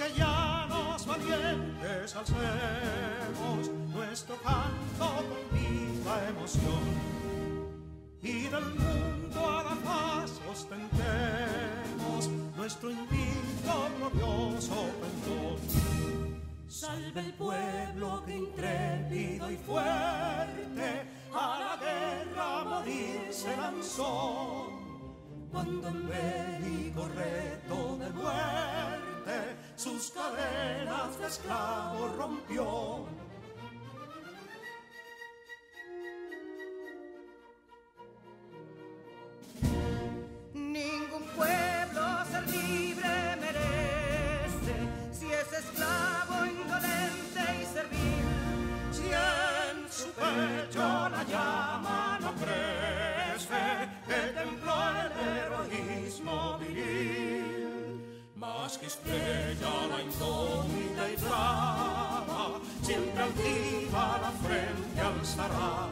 que llanos valientes alcemos nuestro canto con viva emoción, y del mundo a la paz ostentemos nuestro invicto glorioso pendón. Salve el pueblo que intrépido y fuerte a la guerra a morir se lanzó, cuando en bélico reto de muerte sus cadenas de esclavo rompió. Ningún pueblo ser libre merece si es esclavo, indolente y servil. Si en su pecho la llama no crece, que templó el heroísmo viril, más que estrella la indómita y flama, siempre altiva la frente alzará,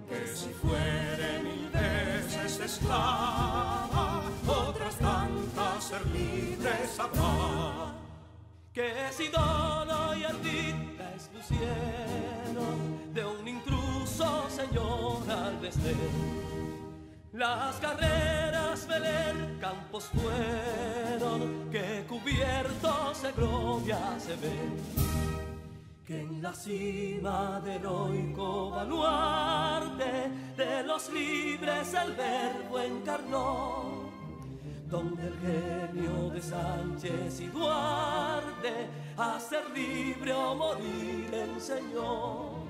que si fuere mil veces esclava, otras tantas ser libres habrá. Que si dono y ardita expusieron de un intruso señor al desdén, las carreras veler campos fueron, que cubiertos de gloria se ven, que en la cima del heroico baluarte de los libres el verbo encarnó, donde el genio de Sánchez y Duarte a ser libre o morir enseñó.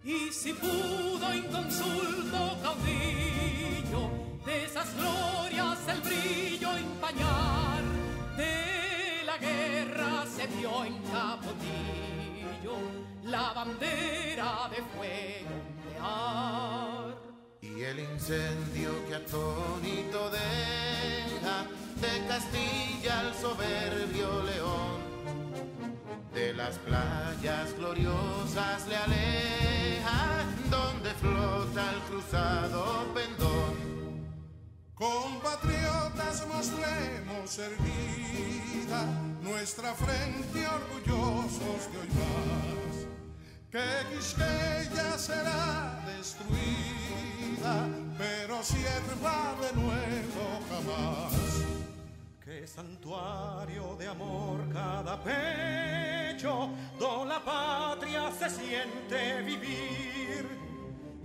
Y si pudo inconsulto caudillo de esas glorias el brillo empañar, de la guerra se vio en Capotillo la bandera de fuego ondear. Y el incendio que atónito deja de Castilla al soberbio león, de las playas gloriosas le aleja, donde flota el cruzado pendón. Compatriotas, mostremos erguida nuestra frente orgullosos de hoy más, que Quisqueya será destruida, pero sierva de nuevo jamás. Que santuario de amor cada pecho, donde la patria se siente vivir,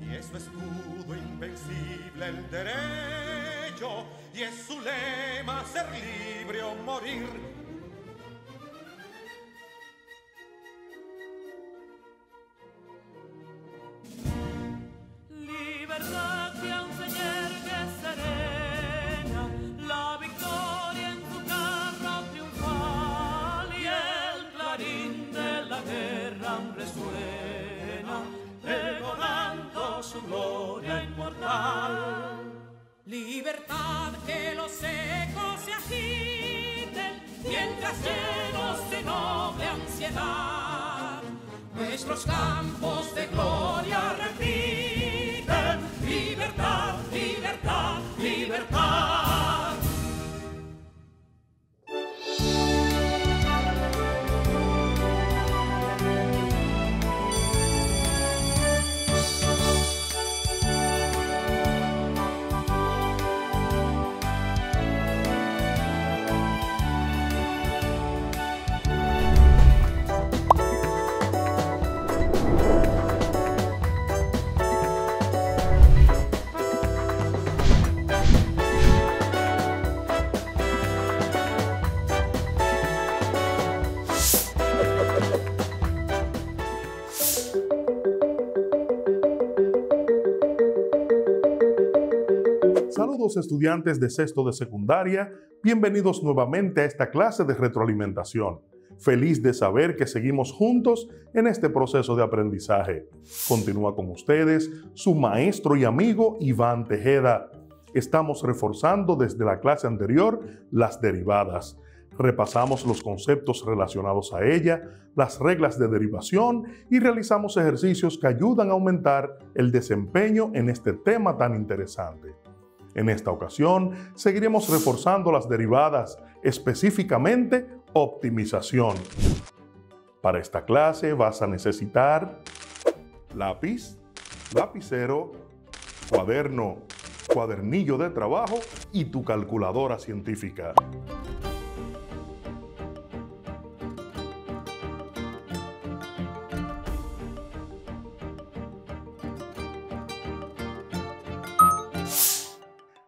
y es su escudo invencible el derecho, y es su lema ser libre o morir. Libertad que aún se yergue serena, la victoria en su carro triunfal, y el clarín de la guerra aún resuena, pregonando su gloria inmortal. Libertad, que los ecos se agiten mientras llenos de noble ansiedad nuestros campos de gloria repiten: libertad, libertad, libertad. Saludos estudiantes de sexto de secundaria, bienvenidos nuevamente a esta clase de retroalimentación. Feliz de saber que seguimos juntos en este proceso de aprendizaje. Continúa con ustedes su maestro y amigo Iván Tejeda. Estamos reforzando desde la clase anterior las derivadas. Repasamos los conceptos relacionados a ella, las reglas de derivación y realizamos ejercicios que ayudan a aumentar el desempeño en este tema tan interesante. En esta ocasión, seguiremos reforzando las derivadas, específicamente optimización. Para esta clase vas a necesitar lápiz, lapicero, cuaderno, cuadernillo de trabajo y tu calculadora científica.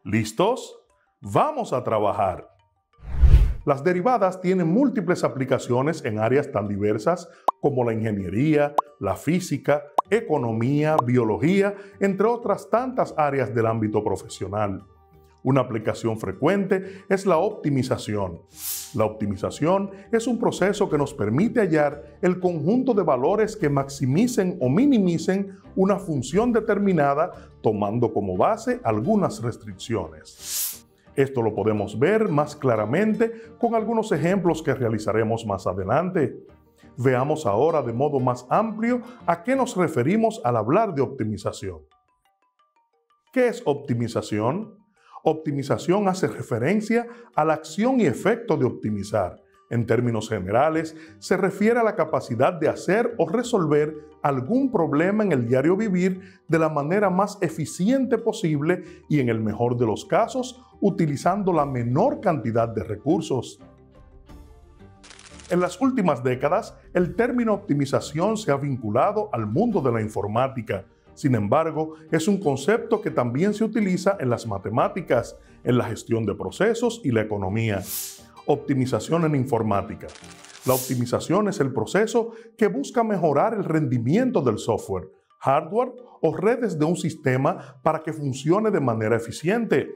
¿Listos? ¡Vamos a trabajar! Las derivadas tienen múltiples aplicaciones en áreas tan diversas como la ingeniería, la física, economía, biología, entre otras tantas áreas del ámbito profesional. Una aplicación frecuente es la optimización. La optimización es un proceso que nos permite hallar el conjunto de valores que maximicen o minimicen una función determinada, tomando como base algunas restricciones. Esto lo podemos ver más claramente con algunos ejemplos que realizaremos más adelante. Veamos ahora de modo más amplio a qué nos referimos al hablar de optimización. ¿Qué es optimización? Optimización hace referencia a la acción y efecto de optimizar. En términos generales, se refiere a la capacidad de hacer o resolver algún problema en el diario vivir de la manera más eficiente posible y, en el mejor de los casos, utilizando la menor cantidad de recursos. En las últimas décadas, el término optimización se ha vinculado al mundo de la informática. Sin embargo, es un concepto que también se utiliza en las matemáticas, en la gestión de procesos y la economía. Optimización en informática. La optimización es el proceso que busca mejorar el rendimiento del software, hardware o redes de un sistema para que funcione de manera eficiente.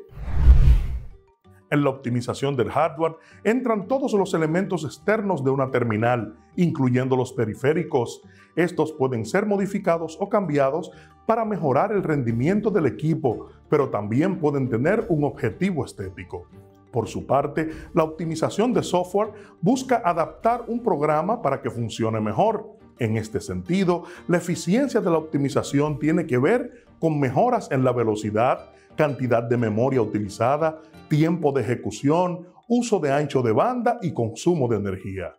En la optimización del hardware entran todos los elementos externos de una terminal, incluyendo los periféricos. Estos pueden ser modificados o cambiados para mejorar el rendimiento del equipo, pero también pueden tener un objetivo estético. Por su parte, la optimización de software busca adaptar un programa para que funcione mejor. En este sentido, la eficiencia de la optimización tiene que ver con mejoras en la velocidad, cantidad de memoria utilizada, tiempo de ejecución, uso de ancho de banda y consumo de energía.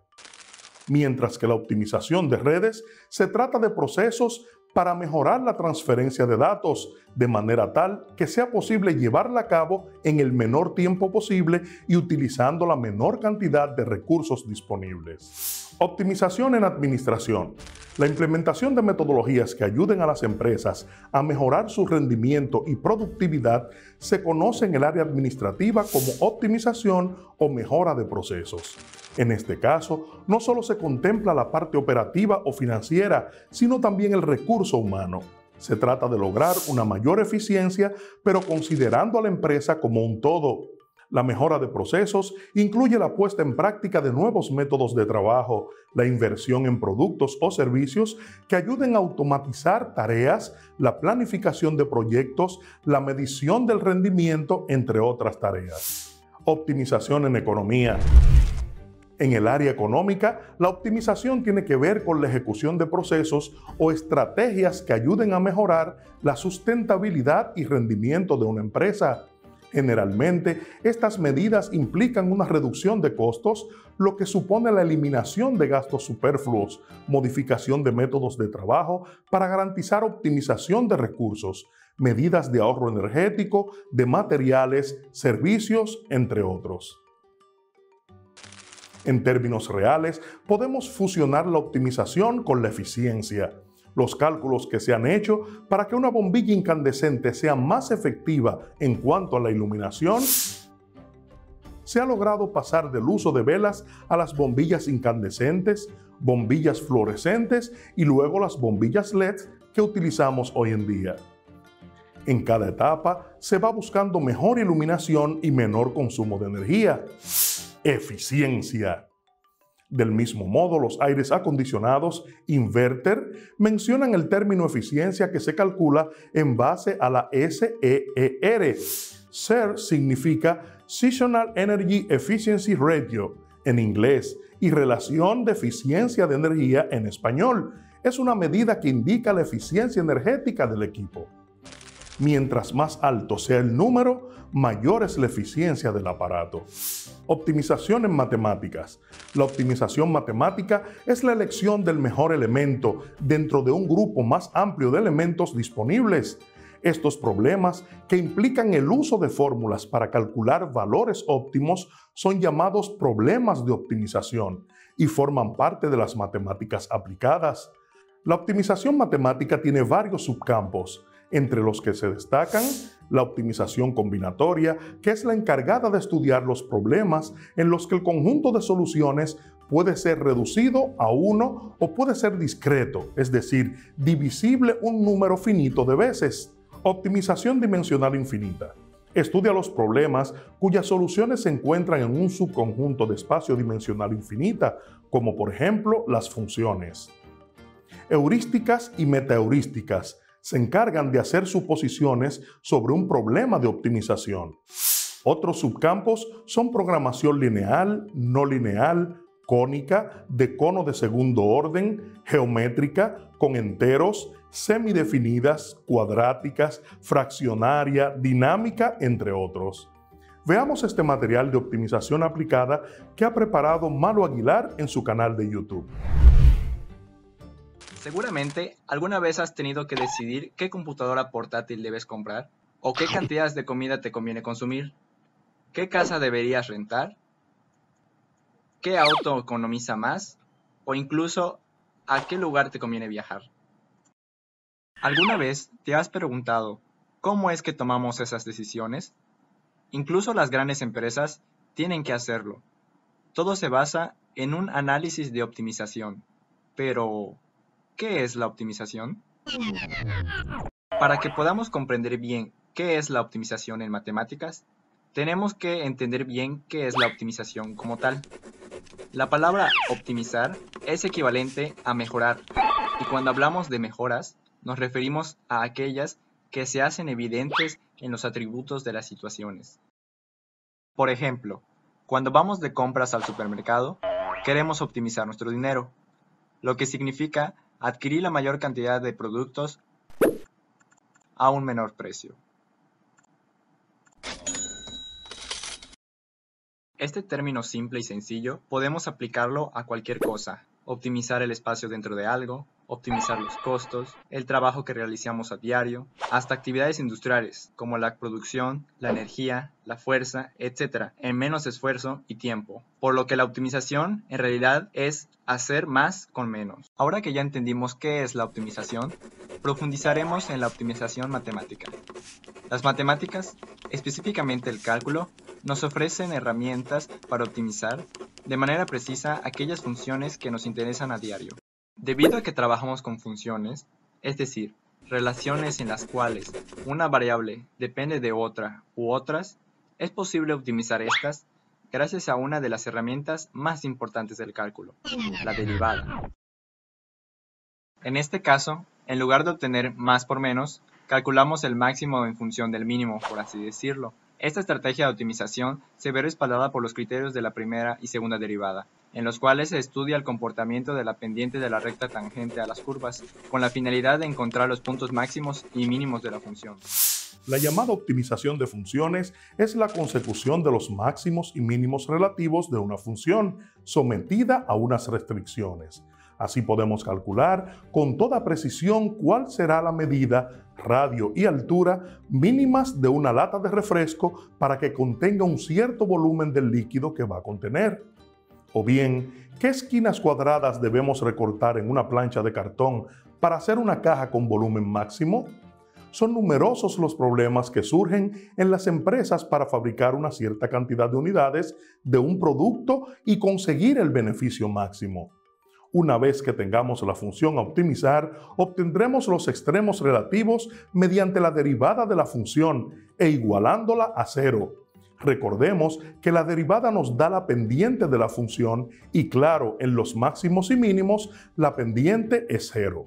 Mientras que la optimización de redes se trata de procesos para mejorar la transferencia de datos de manera tal que sea posible llevarla a cabo en el menor tiempo posible y utilizando la menor cantidad de recursos disponibles. Optimización en administración. La implementación de metodologías que ayuden a las empresas a mejorar su rendimiento y productividad se conoce en el área administrativa como optimización o mejora de procesos. En este caso, no solo se contempla la parte operativa o financiera, sino también el recurso humano. Se trata de lograr una mayor eficiencia, pero considerando a la empresa como un todo. La mejora de procesos incluye la puesta en práctica de nuevos métodos de trabajo, la inversión en productos o servicios que ayuden a automatizar tareas, la planificación de proyectos, la medición del rendimiento, entre otras tareas. Optimización en economía. En el área económica, la optimización tiene que ver con la ejecución de procesos o estrategias que ayuden a mejorar la sustentabilidad y rendimiento de una empresa. Generalmente, estas medidas implican una reducción de costos, lo que supone la eliminación de gastos superfluos, modificación de métodos de trabajo para garantizar optimización de recursos, medidas de ahorro energético, de materiales, servicios, entre otros. En términos reales, podemos fusionar la optimización con la eficiencia. Los cálculos que se han hecho para que una bombilla incandescente sea más efectiva en cuanto a la iluminación, se ha logrado pasar del uso de velas a las bombillas incandescentes, bombillas fluorescentes y luego las bombillas LED que utilizamos hoy en día. En cada etapa se va buscando mejor iluminación y menor consumo de energía. Eficiencia. Del mismo modo, los aires acondicionados inverter mencionan el término eficiencia que se calcula en base a la SEER. SEER significa Seasonal Energy Efficiency Ratio, en inglés y relación de eficiencia de energía en español. Es una medida que indica la eficiencia energética del equipo. Mientras más alto sea el número, mayor es la eficiencia del aparato. Optimización en matemáticas. La optimización matemática es la elección del mejor elemento dentro de un grupo más amplio de elementos disponibles. Estos problemas, que implican el uso de fórmulas para calcular valores óptimos, son llamados problemas de optimización y forman parte de las matemáticas aplicadas. La optimización matemática tiene varios subcampos, entre los que se destacan la optimización combinatoria, que es la encargada de estudiar los problemas en los que el conjunto de soluciones puede ser reducido a uno o puede ser discreto, es decir, divisible un número finito de veces. Optimización dimensional infinita. Estudia los problemas cuyas soluciones se encuentran en un subconjunto de espacio dimensional infinita, como por ejemplo las funciones. Heurísticas y metaheurísticas se encargan de hacer suposiciones sobre un problema de optimización. Otros subcampos son programación lineal, no lineal, cónica, de cono de segundo orden, geométrica, con enteros, semidefinidas, cuadráticas, fraccionaria, dinámica, entre otros. Veamos este material de optimización aplicada que ha preparado Malo Aguilar en su canal de YouTube. Seguramente, ¿alguna vez has tenido que decidir qué computadora portátil debes comprar? ¿O qué cantidades de comida te conviene consumir? ¿Qué casa deberías rentar? ¿Qué auto economiza más? O incluso, ¿a qué lugar te conviene viajar? ¿Alguna vez te has preguntado cómo es que tomamos esas decisiones? Incluso las grandes empresas tienen que hacerlo. Todo se basa en un análisis de optimización. Pero, ¿qué es la optimización? Para que podamos comprender bien qué es la optimización en matemáticas, tenemos que entender bien qué es la optimización como tal. La palabra optimizar es equivalente a mejorar, y cuando hablamos de mejoras, nos referimos a aquellas que se hacen evidentes en los atributos de las situaciones. Por ejemplo, cuando vamos de compras al supermercado, queremos optimizar nuestro dinero, lo que significa adquirir la mayor cantidad de productos a un menor precio. Este término simple y sencillo podemos aplicarlo a cualquier cosa: optimizar el espacio dentro de algo, optimizar los costos, el trabajo que realizamos a diario, hasta actividades industriales como la producción, la energía, la fuerza, etc., en menos esfuerzo y tiempo. Por lo que la optimización en realidad es hacer más con menos. Ahora que ya entendimos qué es la optimización, profundizaremos en la optimización matemática. Las matemáticas, específicamente el cálculo, nos ofrecen herramientas para optimizar de manera precisa aquellas funciones que nos interesan a diario. Debido a que trabajamos con funciones, es decir, relaciones en las cuales una variable depende de otra u otras, es posible optimizar estas gracias a una de las herramientas más importantes del cálculo, la derivada. En este caso, en lugar de obtener más por menos, calculamos el máximo en función del mínimo, por así decirlo. Esta estrategia de optimización se ve respaldada por los criterios de la primera y segunda derivada, en los cuales se estudia el comportamiento de la pendiente de la recta tangente a las curvas, con la finalidad de encontrar los puntos máximos y mínimos de la función. La llamada optimización de funciones es la consecución de los máximos y mínimos relativos de una función, sometida a unas restricciones. Así podemos calcular con toda precisión cuál será la medida, radio y altura mínimas de una lata de refresco para que contenga un cierto volumen del líquido que va a contener. O bien, ¿qué esquinas cuadradas debemos recortar en una plancha de cartón para hacer una caja con volumen máximo? Son numerosos los problemas que surgen en las empresas para fabricar una cierta cantidad de unidades de un producto y conseguir el beneficio máximo. Una vez que tengamos la función a optimizar, obtendremos los extremos relativos mediante la derivada de la función e igualándola a cero. Recordemos que la derivada nos da la pendiente de la función y claro, en los máximos y mínimos, la pendiente es cero.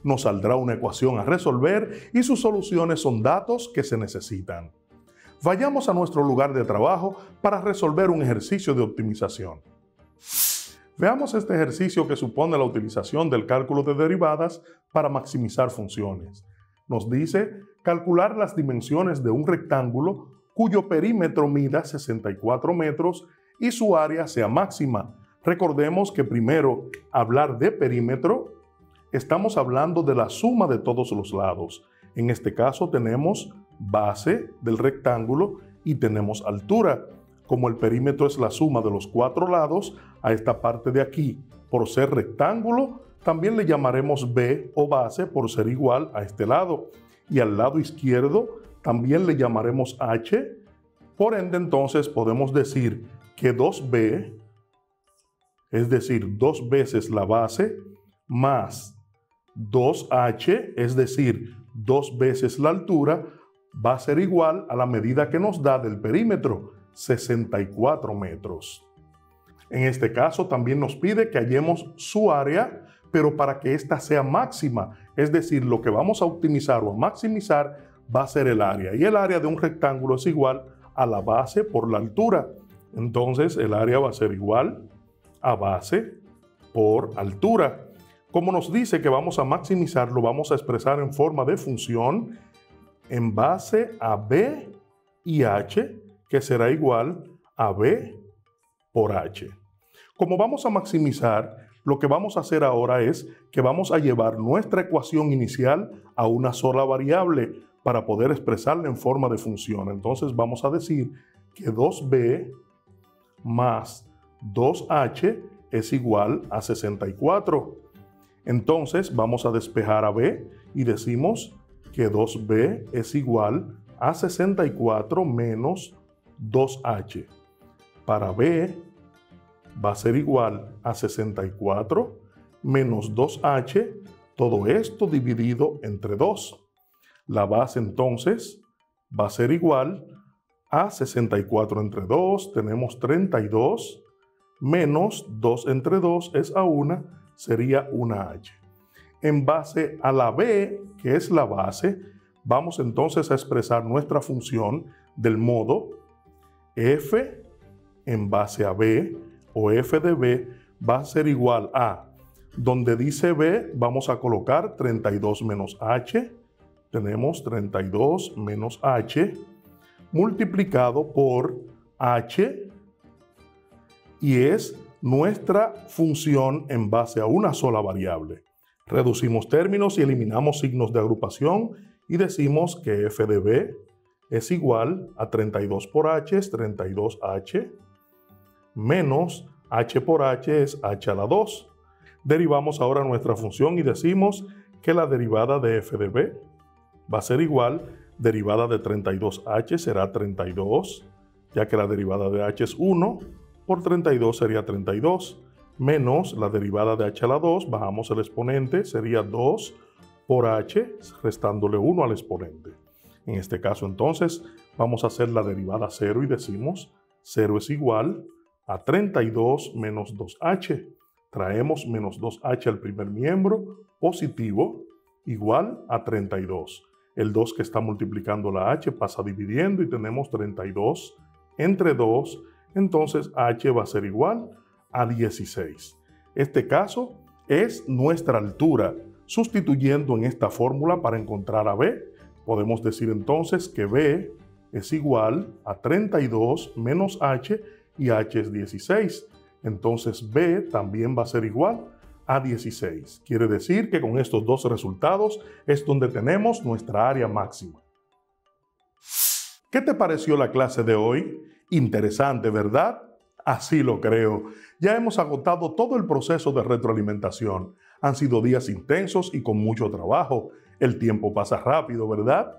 Nos saldrá una ecuación a resolver y sus soluciones son datos que se necesitan. Vayamos a nuestro lugar de trabajo para resolver un ejercicio de optimización. Veamos este ejercicio que supone la utilización del cálculo de derivadas para maximizar funciones. Nos dice calcular las dimensiones de un rectángulo cuyo perímetro mida 64 metros y su área sea máxima. Recordemos que primero, hablar de perímetro, estamos hablando de la suma de todos los lados. En este caso tenemos base del rectángulo y tenemos altura. Como el perímetro es la suma de los 4 lados, a esta parte de aquí, por ser rectángulo, también le llamaremos B o base por ser igual a este lado. Y al lado izquierdo también le llamaremos H. Por ende, entonces podemos decir que 2B, es decir, 2 veces la base, más 2H, es decir, 2 veces la altura, va a ser igual a la medida que nos da del perímetro, 64 metros. En este caso también nos pide que hallemos su área, pero para que ésta sea máxima, es decir, lo que vamos a optimizar o a maximizar va a ser el área. Y el área de un rectángulo es igual a la base por la altura. Entonces el área va a ser igual a base por altura. Como nos dice que vamos a maximizar, lo vamos a expresar en forma de función en base a B y H, que será igual a B por H. Como vamos a maximizar, lo que vamos a hacer ahora es que vamos a llevar nuestra ecuación inicial a una sola variable para poder expresarla en forma de función. Entonces vamos a decir que 2B más 2H es igual a 64. Entonces vamos a despejar a B y decimos que 2B es igual a 64 menos 2H. Para B va a ser igual a 64 menos 2H, todo esto dividido entre 2. La base entonces va a ser igual a 64 entre 2, tenemos 32, menos 2 entre 2 es a 1, sería 1H. En base a la B, que es la base, vamos entonces a expresar nuestra función del modo f en base a B o f de B va a ser igual a, donde dice B, vamos a colocar 32 menos H, tenemos 32 menos H, multiplicado por H, y es nuestra función en base a una sola variable. Reducimos términos y eliminamos signos de agrupación y decimos que f de B es igual a 32 por H es 32H, menos H por H es H a la 2. Derivamos ahora nuestra función y decimos que la derivada de f de B va a ser igual, derivada de 32H será 32, ya que la derivada de H es 1, por 32 sería 32, menos la derivada de H a la 2, bajamos el exponente, sería 2 por H, restándole 1 al exponente. En este caso entonces vamos a hacer la derivada 0 y decimos 0 es igual a 32 menos 2H. Traemos menos 2H al primer miembro, positivo, igual a 32. El 2 que está multiplicando la H pasa dividiendo y tenemos 32 entre 2, entonces H va a ser igual a 16. Este caso es nuestra altura. Sustituyendo en esta fórmula para encontrar a B, podemos decir entonces que B es igual a 32 menos H y H es 16. Entonces B también va a ser igual a 16. Quiere decir que con estos dos resultados es donde tenemos nuestra área máxima. ¿Qué te pareció la clase de hoy? Interesante, ¿verdad? Así lo creo. Ya hemos agotado todo el proceso de retroalimentación. Han sido días intensos y con mucho trabajo. El tiempo pasa rápido, ¿verdad?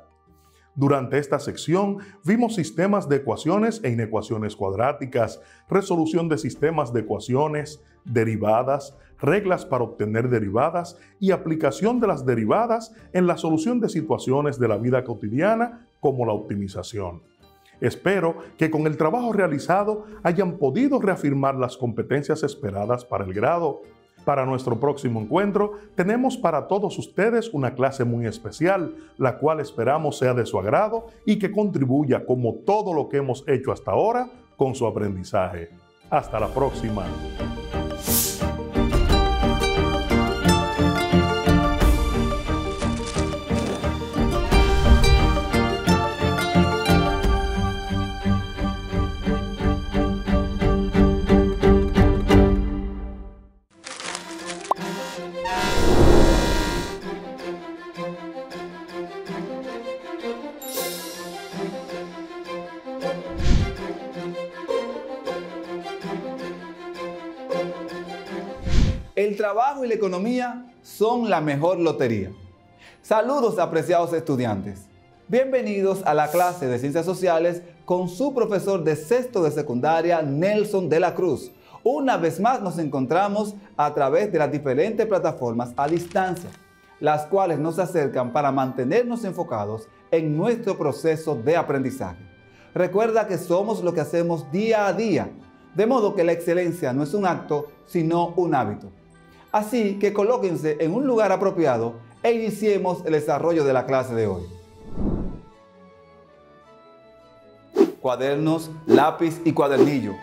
Durante esta sección vimos sistemas de ecuaciones e inecuaciones cuadráticas, resolución de sistemas de ecuaciones, derivadas, reglas para obtener derivadas y aplicación de las derivadas en la solución de situaciones de la vida cotidiana como la optimización. Espero que con el trabajo realizado hayan podido reafirmar las competencias esperadas para el grado. Para nuestro próximo encuentro, tenemos para todos ustedes una clase muy especial, la cual esperamos sea de su agrado y que contribuya, como todo lo que hemos hecho hasta ahora, con su aprendizaje. Hasta la próxima. El trabajo y la economía son la mejor lotería. Saludos, apreciados estudiantes. Bienvenidos a la clase de Ciencias Sociales con su profesor de sexto de secundaria, Nelson de la Cruz. Una vez más nos encontramos a través de las diferentes plataformas a distancia, las cuales nos acercan para mantenernos enfocados en nuestro proceso de aprendizaje. Recuerda que somos lo que hacemos día a día, de modo que la excelencia no es un acto, sino un hábito. Así que colóquense en un lugar apropiado e iniciemos el desarrollo de la clase de hoy. Cuadernos, lápiz y cuadernillo.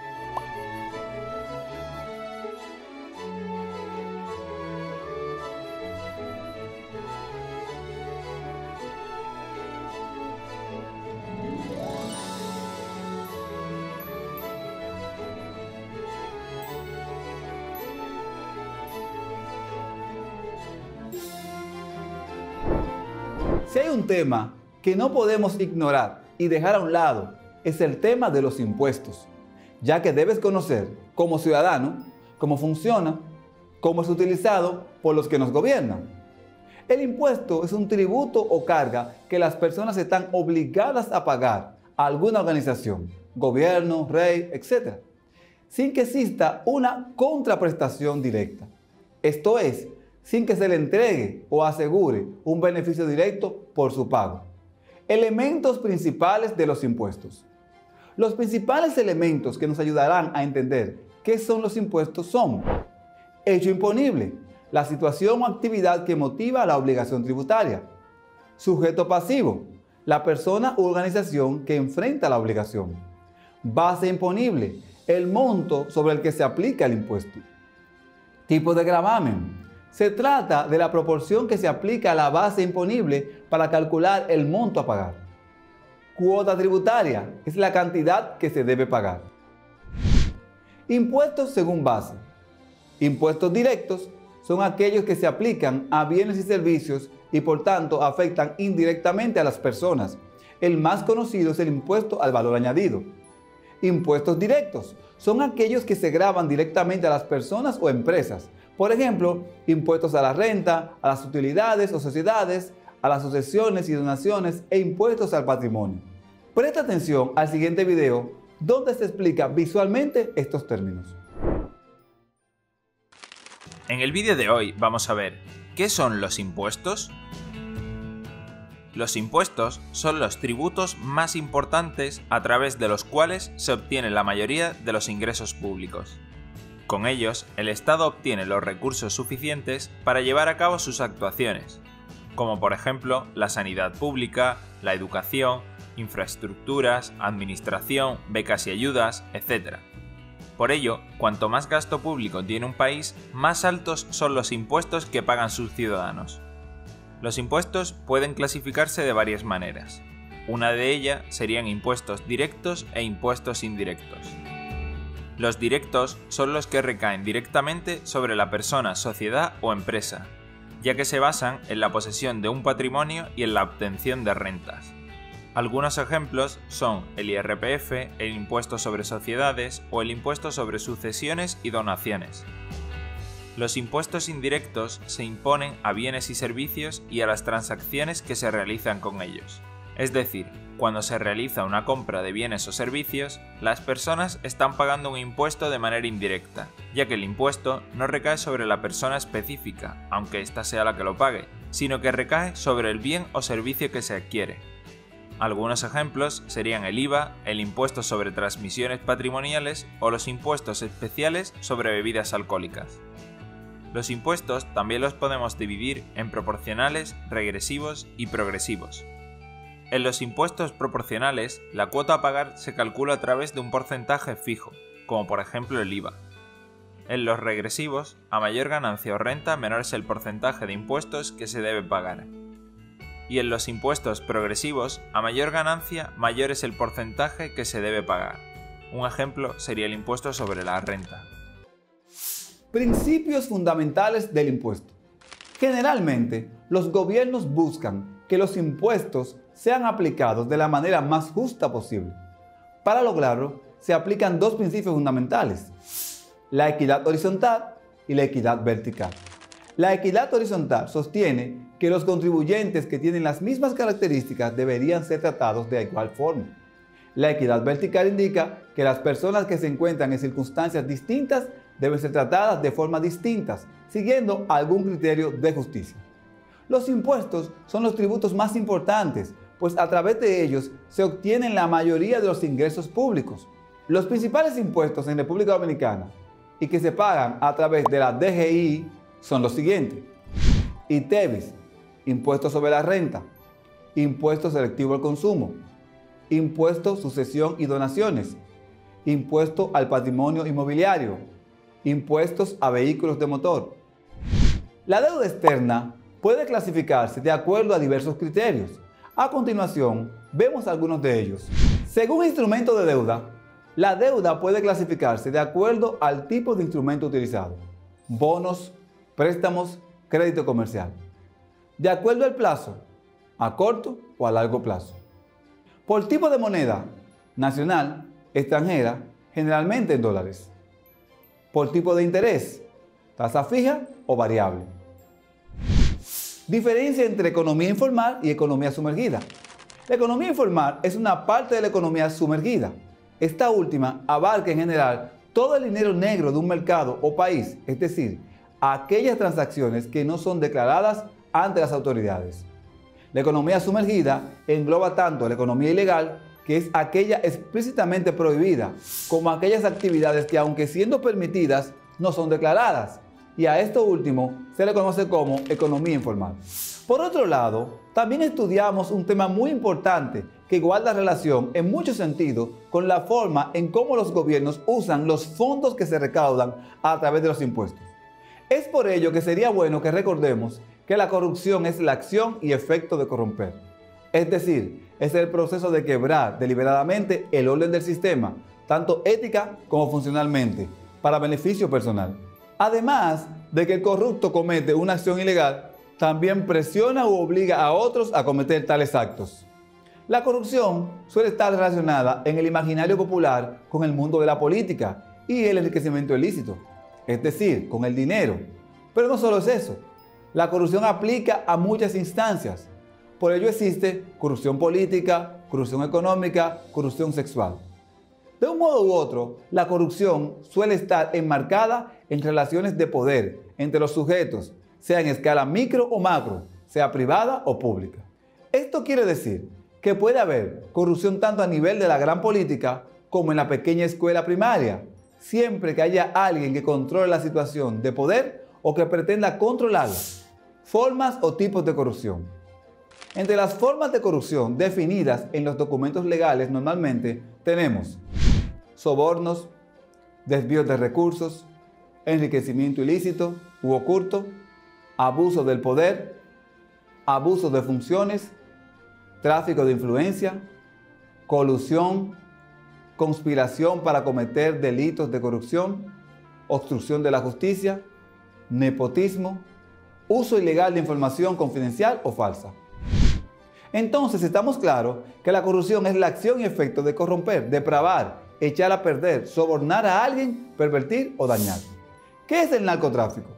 Si hay un tema que no podemos ignorar y dejar a un lado, es el tema de los impuestos, ya que debes conocer como ciudadano cómo funciona, cómo es utilizado por los que nos gobiernan. El impuesto es un tributo o carga que las personas están obligadas a pagar a alguna organización, gobierno, rey, etc., sin que exista una contraprestación directa. Esto es, sin que se le entregue o asegure un beneficio directo por su pago. Elementos principales de los impuestos. Los principales elementos que nos ayudarán a entender qué son los impuestos son: hecho imponible, la situación o actividad que motiva la obligación tributaria; sujeto pasivo, la persona u organización que enfrenta la obligación; base imponible, el monto sobre el que se aplica el impuesto; tipo de gravamen. Se trata de la proporción que se aplica a la base imponible para calcular el monto a pagar. Cuota tributaria es la cantidad que se debe pagar. Impuestos según base. Impuestos directos son aquellos que se aplican a bienes y servicios y por tanto afectan indirectamente a las personas. El más conocido es el impuesto al valor añadido. Impuestos directos son aquellos que se gravan directamente a las personas o empresas. Por ejemplo, impuestos a la renta, a las utilidades o sociedades, a las sucesiones y donaciones e impuestos al patrimonio. Presta atención al siguiente video donde se explica visualmente estos términos. En el vídeo de hoy vamos a ver ¿qué son los impuestos? Los impuestos son los tributos más importantes a través de los cuales se obtiene la mayoría de los ingresos públicos. Con ellos, el Estado obtiene los recursos suficientes para llevar a cabo sus actuaciones, como por ejemplo la sanidad pública, la educación, infraestructuras, administración, becas y ayudas, etc. Por ello, cuanto más gasto público tiene un país, más altos son los impuestos que pagan sus ciudadanos. Los impuestos pueden clasificarse de varias maneras. Una de ellas serían impuestos directos e impuestos indirectos. Los directos son los que recaen directamente sobre la persona, sociedad o empresa, ya que se basan en la posesión de un patrimonio y en la obtención de rentas. Algunos ejemplos son el IRPF, el impuesto sobre sociedades o el impuesto sobre sucesiones y donaciones. Los impuestos indirectos se imponen a bienes y servicios y a las transacciones que se realizan con ellos. Es decir, cuando se realiza una compra de bienes o servicios, las personas están pagando un impuesto de manera indirecta, ya que el impuesto no recae sobre la persona específica, aunque ésta sea la que lo pague, sino que recae sobre el bien o servicio que se adquiere. Algunos ejemplos serían el IVA, el impuesto sobre transmisiones patrimoniales o los impuestos especiales sobre bebidas alcohólicas. Los impuestos también los podemos dividir en proporcionales, regresivos y progresivos. En los impuestos proporcionales, la cuota a pagar se calcula a través de un porcentaje fijo, como por ejemplo el IVA. En los regresivos, a mayor ganancia o renta, menor es el porcentaje de impuestos que se debe pagar. Y en los impuestos progresivos, a mayor ganancia, mayor es el porcentaje que se debe pagar. Un ejemplo sería el impuesto sobre la renta. Principios fundamentales del impuesto. Generalmente, los gobiernos buscan que los impuestos sean aplicados de la manera más justa posible. Para lograrlo, se aplican dos principios fundamentales: la equidad horizontal y la equidad vertical. La equidad horizontal sostiene que los contribuyentes que tienen las mismas características deberían ser tratados de igual forma. La equidad vertical indica que las personas que se encuentran en circunstancias distintas deben ser tratadas de formas distintas, siguiendo algún criterio de justicia. Los impuestos son los tributos más importantes, pues a través de ellos se obtienen la mayoría de los ingresos públicos. Los principales impuestos en República Dominicana y que se pagan a través de la DGI son los siguientes: ITEVIS, impuesto sobre la renta; impuesto selectivo al consumo; impuesto sucesión y donaciones; impuesto al patrimonio inmobiliario; impuestos a vehículos de motor. La deuda externa puede clasificarse de acuerdo a diversos criterios. A continuación, vemos algunos de ellos. Según instrumento de deuda, la deuda puede clasificarse de acuerdo al tipo de instrumento utilizado: bonos, préstamos, crédito comercial. De acuerdo al plazo, a corto o a largo plazo. Por tipo de moneda: nacional, extranjera, generalmente en dólares. Por tipo de interés: tasa fija o variable. Diferencia entre economía informal y economía sumergida. La economía informal es una parte de la economía sumergida. Esta última abarca en general todo el dinero negro de un mercado o país, es decir, aquellas transacciones que no son declaradas ante las autoridades. La economía sumergida engloba tanto la economía ilegal, que es aquella explícitamente prohibida, como aquellas actividades que, aunque siendo permitidas, no son declaradas, y a esto último se le conoce como economía informal. Por otro lado, también estudiamos un tema muy importante que guarda relación en muchos sentidos con la forma en cómo los gobiernos usan los fondos que se recaudan a través de los impuestos. Es por ello que sería bueno que recordemos que la corrupción es la acción y efecto de corromper. Es decir, es el proceso de quebrar deliberadamente el orden del sistema, tanto ética como funcionalmente, para beneficio personal. Además de que el corrupto comete una acción ilegal, también presiona u obliga a otros a cometer tales actos. La corrupción suele estar relacionada en el imaginario popular con el mundo de la política y el enriquecimiento ilícito, es decir, con el dinero. Pero no solo es eso. La corrupción aplica a muchas instancias. Por ello existe corrupción política, corrupción económica, corrupción sexual. De un modo u otro, la corrupción suele estar enmarcada en relaciones de poder entre los sujetos, sea en escala micro o macro, sea privada o pública. Esto quiere decir que puede haber corrupción tanto a nivel de la gran política como en la pequeña escuela primaria, siempre que haya alguien que controle la situación de poder o que pretenda controlarla. Formas o tipos de corrupción. Entre las formas de corrupción definidas en los documentos legales normalmente tenemos sobornos, desvíos de recursos, enriquecimiento ilícito u oculto, abuso del poder, abuso de funciones, tráfico de influencia, colusión, conspiración para cometer delitos de corrupción, obstrucción de la justicia, nepotismo, uso ilegal de información confidencial o falsa. Entonces estamos claros que la corrupción es la acción y efecto de corromper, depravar, echar a perder, sobornar a alguien, pervertir o dañar. ¿Qué es el narcotráfico?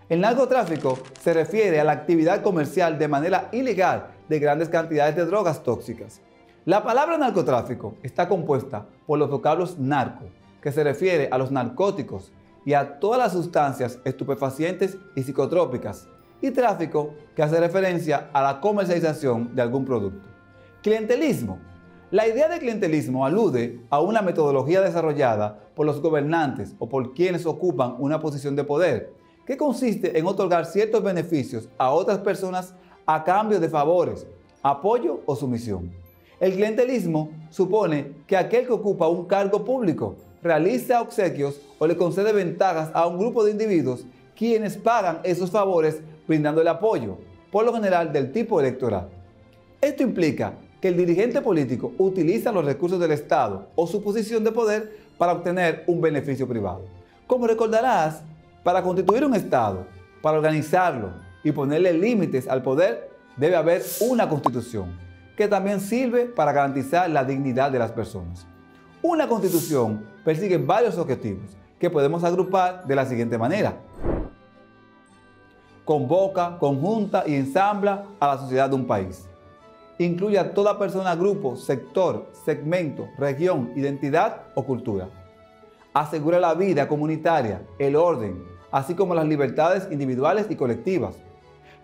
El narcotráfico se refiere a la actividad comercial de manera ilegal de grandes cantidades de drogas tóxicas. La palabra narcotráfico está compuesta por los vocablos narco, que se refiere a los narcóticos y a todas las sustancias estupefacientes y psicotrópicas, y tráfico, que hace referencia a la comercialización de algún producto. Clientelismo. La idea de clientelismo alude a una metodología desarrollada por los gobernantes o por quienes ocupan una posición de poder, que consiste en otorgar ciertos beneficios a otras personas a cambio de favores, apoyo o sumisión. El clientelismo supone que aquel que ocupa un cargo público realiza obsequios o le concede ventajas a un grupo de individuos quienes pagan esos favores brindándole apoyo, por lo general del tipo electoral. Esto implica que el dirigente político utiliza los recursos del Estado o su posición de poder para obtener un beneficio privado. Como recordarás, para constituir un Estado, para organizarlo y ponerle límites al poder, debe haber una constitución, que también sirve para garantizar la dignidad de las personas. Una constitución persigue varios objetivos que podemos agrupar de la siguiente manera. Convoca, conjunta y ensambla a la sociedad de un país. Incluye a toda persona, grupo, sector, segmento, región, identidad o cultura. Asegura la vida comunitaria, el orden, así como las libertades individuales y colectivas.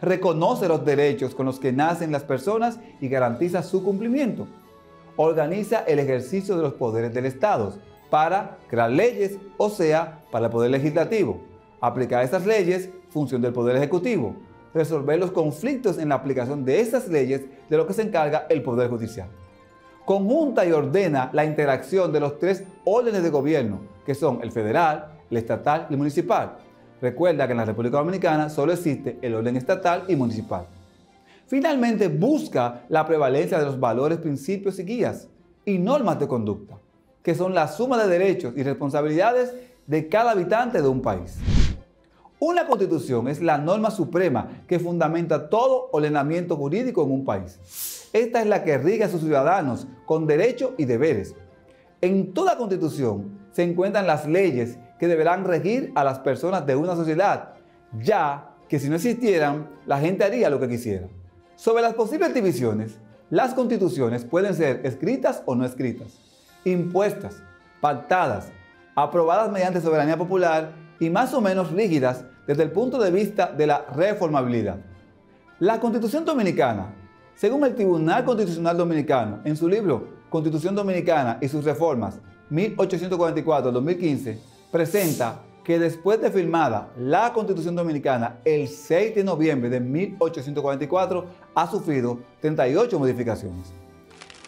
Reconoce los derechos con los que nacen las personas y garantiza su cumplimiento. Organiza el ejercicio de los poderes del Estado para crear leyes, o sea, para el poder legislativo. Aplicar estas leyes, función del poder ejecutivo. Resolver los conflictos en la aplicación de estas leyes, de lo que se encarga el poder judicial. Conjunta y ordena la interacción de los tres órdenes de gobierno, que son el federal, el estatal y el municipal. Recuerda que en la República Dominicana solo existe el orden estatal y municipal. Finalmente, busca la prevalencia de los valores, principios y guías y normas de conducta, que son la suma de derechos y responsabilidades de cada habitante de un país. Una constitución es la norma suprema que fundamenta todo ordenamiento jurídico en un país. Esta es la que rige a sus ciudadanos con derechos y deberes. En toda constitución se encuentran las leyes que deberán regir a las personas de una sociedad, ya que si no existieran, la gente haría lo que quisiera. Sobre las posibles divisiones, las constituciones pueden ser escritas o no escritas, impuestas, pactadas, aprobadas mediante soberanía popular y más o menos rígidas desde el punto de vista de la reformabilidad. La Constitución Dominicana, según el Tribunal Constitucional Dominicano, en su libro Constitución Dominicana y sus reformas 1844-2015, presenta que después de firmada la Constitución Dominicana el 6 de noviembre de 1844 ha sufrido 38 modificaciones.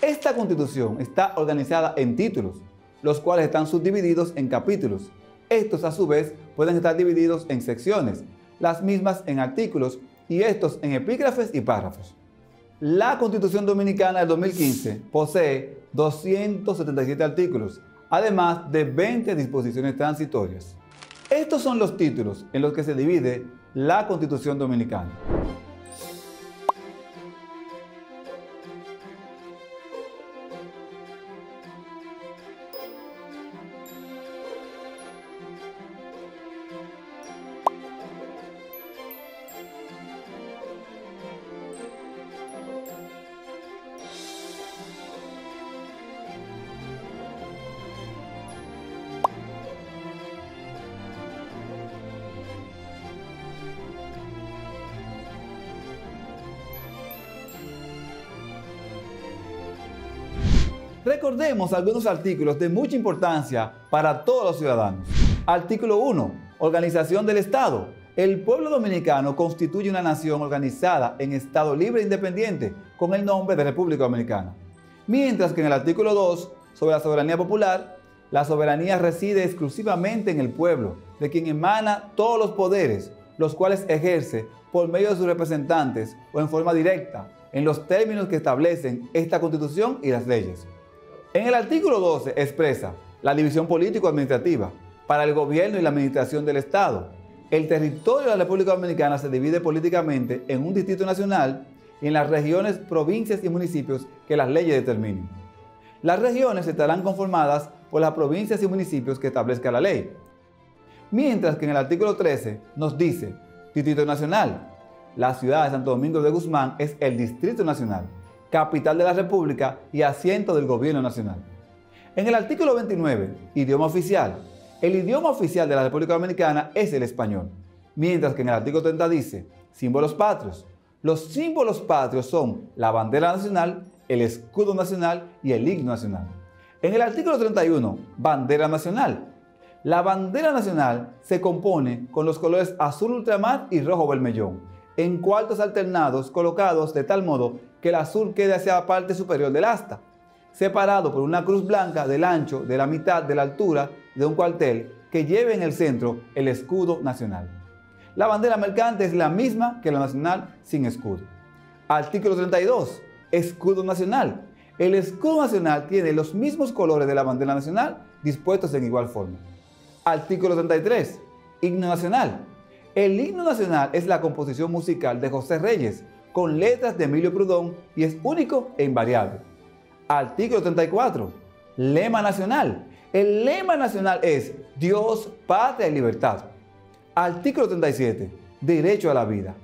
Esta Constitución está organizada en títulos, los cuales están subdivididos en capítulos. Estos a su vez pueden estar divididos en secciones, las mismas en artículos y estos en epígrafes y párrafos. La Constitución Dominicana del 2015 posee 277 artículos, además de 20 disposiciones transitorias. Estos son los títulos en los que se divide la Constitución Dominicana. Recordemos algunos artículos de mucha importancia para todos los ciudadanos. Artículo 1. Organización del Estado. El pueblo dominicano constituye una nación organizada en Estado libre e independiente con el nombre de República Dominicana. Mientras que en el artículo 2, sobre la soberanía popular, la soberanía reside exclusivamente en el pueblo, de quien emana todos los poderes, los cuales ejerce por medio de sus representantes o en forma directa, en los términos que establecen esta Constitución y las leyes. En el artículo 12 expresa la división político-administrativa para el gobierno y la administración del Estado. El territorio de la República Dominicana se divide políticamente en un distrito nacional y en las regiones, provincias y municipios que las leyes determinen. Las regiones estarán conformadas por las provincias y municipios que establezca la ley. Mientras que en el artículo 13 nos dice Distrito Nacional. La ciudad de Santo Domingo de Guzmán es el Distrito Nacional, capital de la República y asiento del Gobierno Nacional. En el artículo 29, idioma oficial. El idioma oficial de la República Dominicana es el español, mientras que en el artículo 30 dice símbolos patrios. Los símbolos patrios son la bandera nacional, el escudo nacional y el himno nacional. En el artículo 31, bandera nacional. La bandera nacional se compone con los colores azul ultramar y rojo bermellón, en cuartos alternados colocados de tal modo que el azul quede hacia la parte superior del asta, separado por una cruz blanca del ancho de la mitad de la altura de un cuartel que lleve en el centro el escudo nacional. La bandera mercante es la misma que la nacional sin escudo. Artículo 32. Escudo nacional. El escudo nacional tiene los mismos colores de la bandera nacional dispuestos en igual forma. Artículo 33. Himno nacional. El himno nacional es la composición musical de José Reyes con letras de Emilio Prudón y es único e invariable. Artículo 34. Lema nacional. El lema nacional es Dios, patria y libertad. Artículo 37. Derecho a la vida.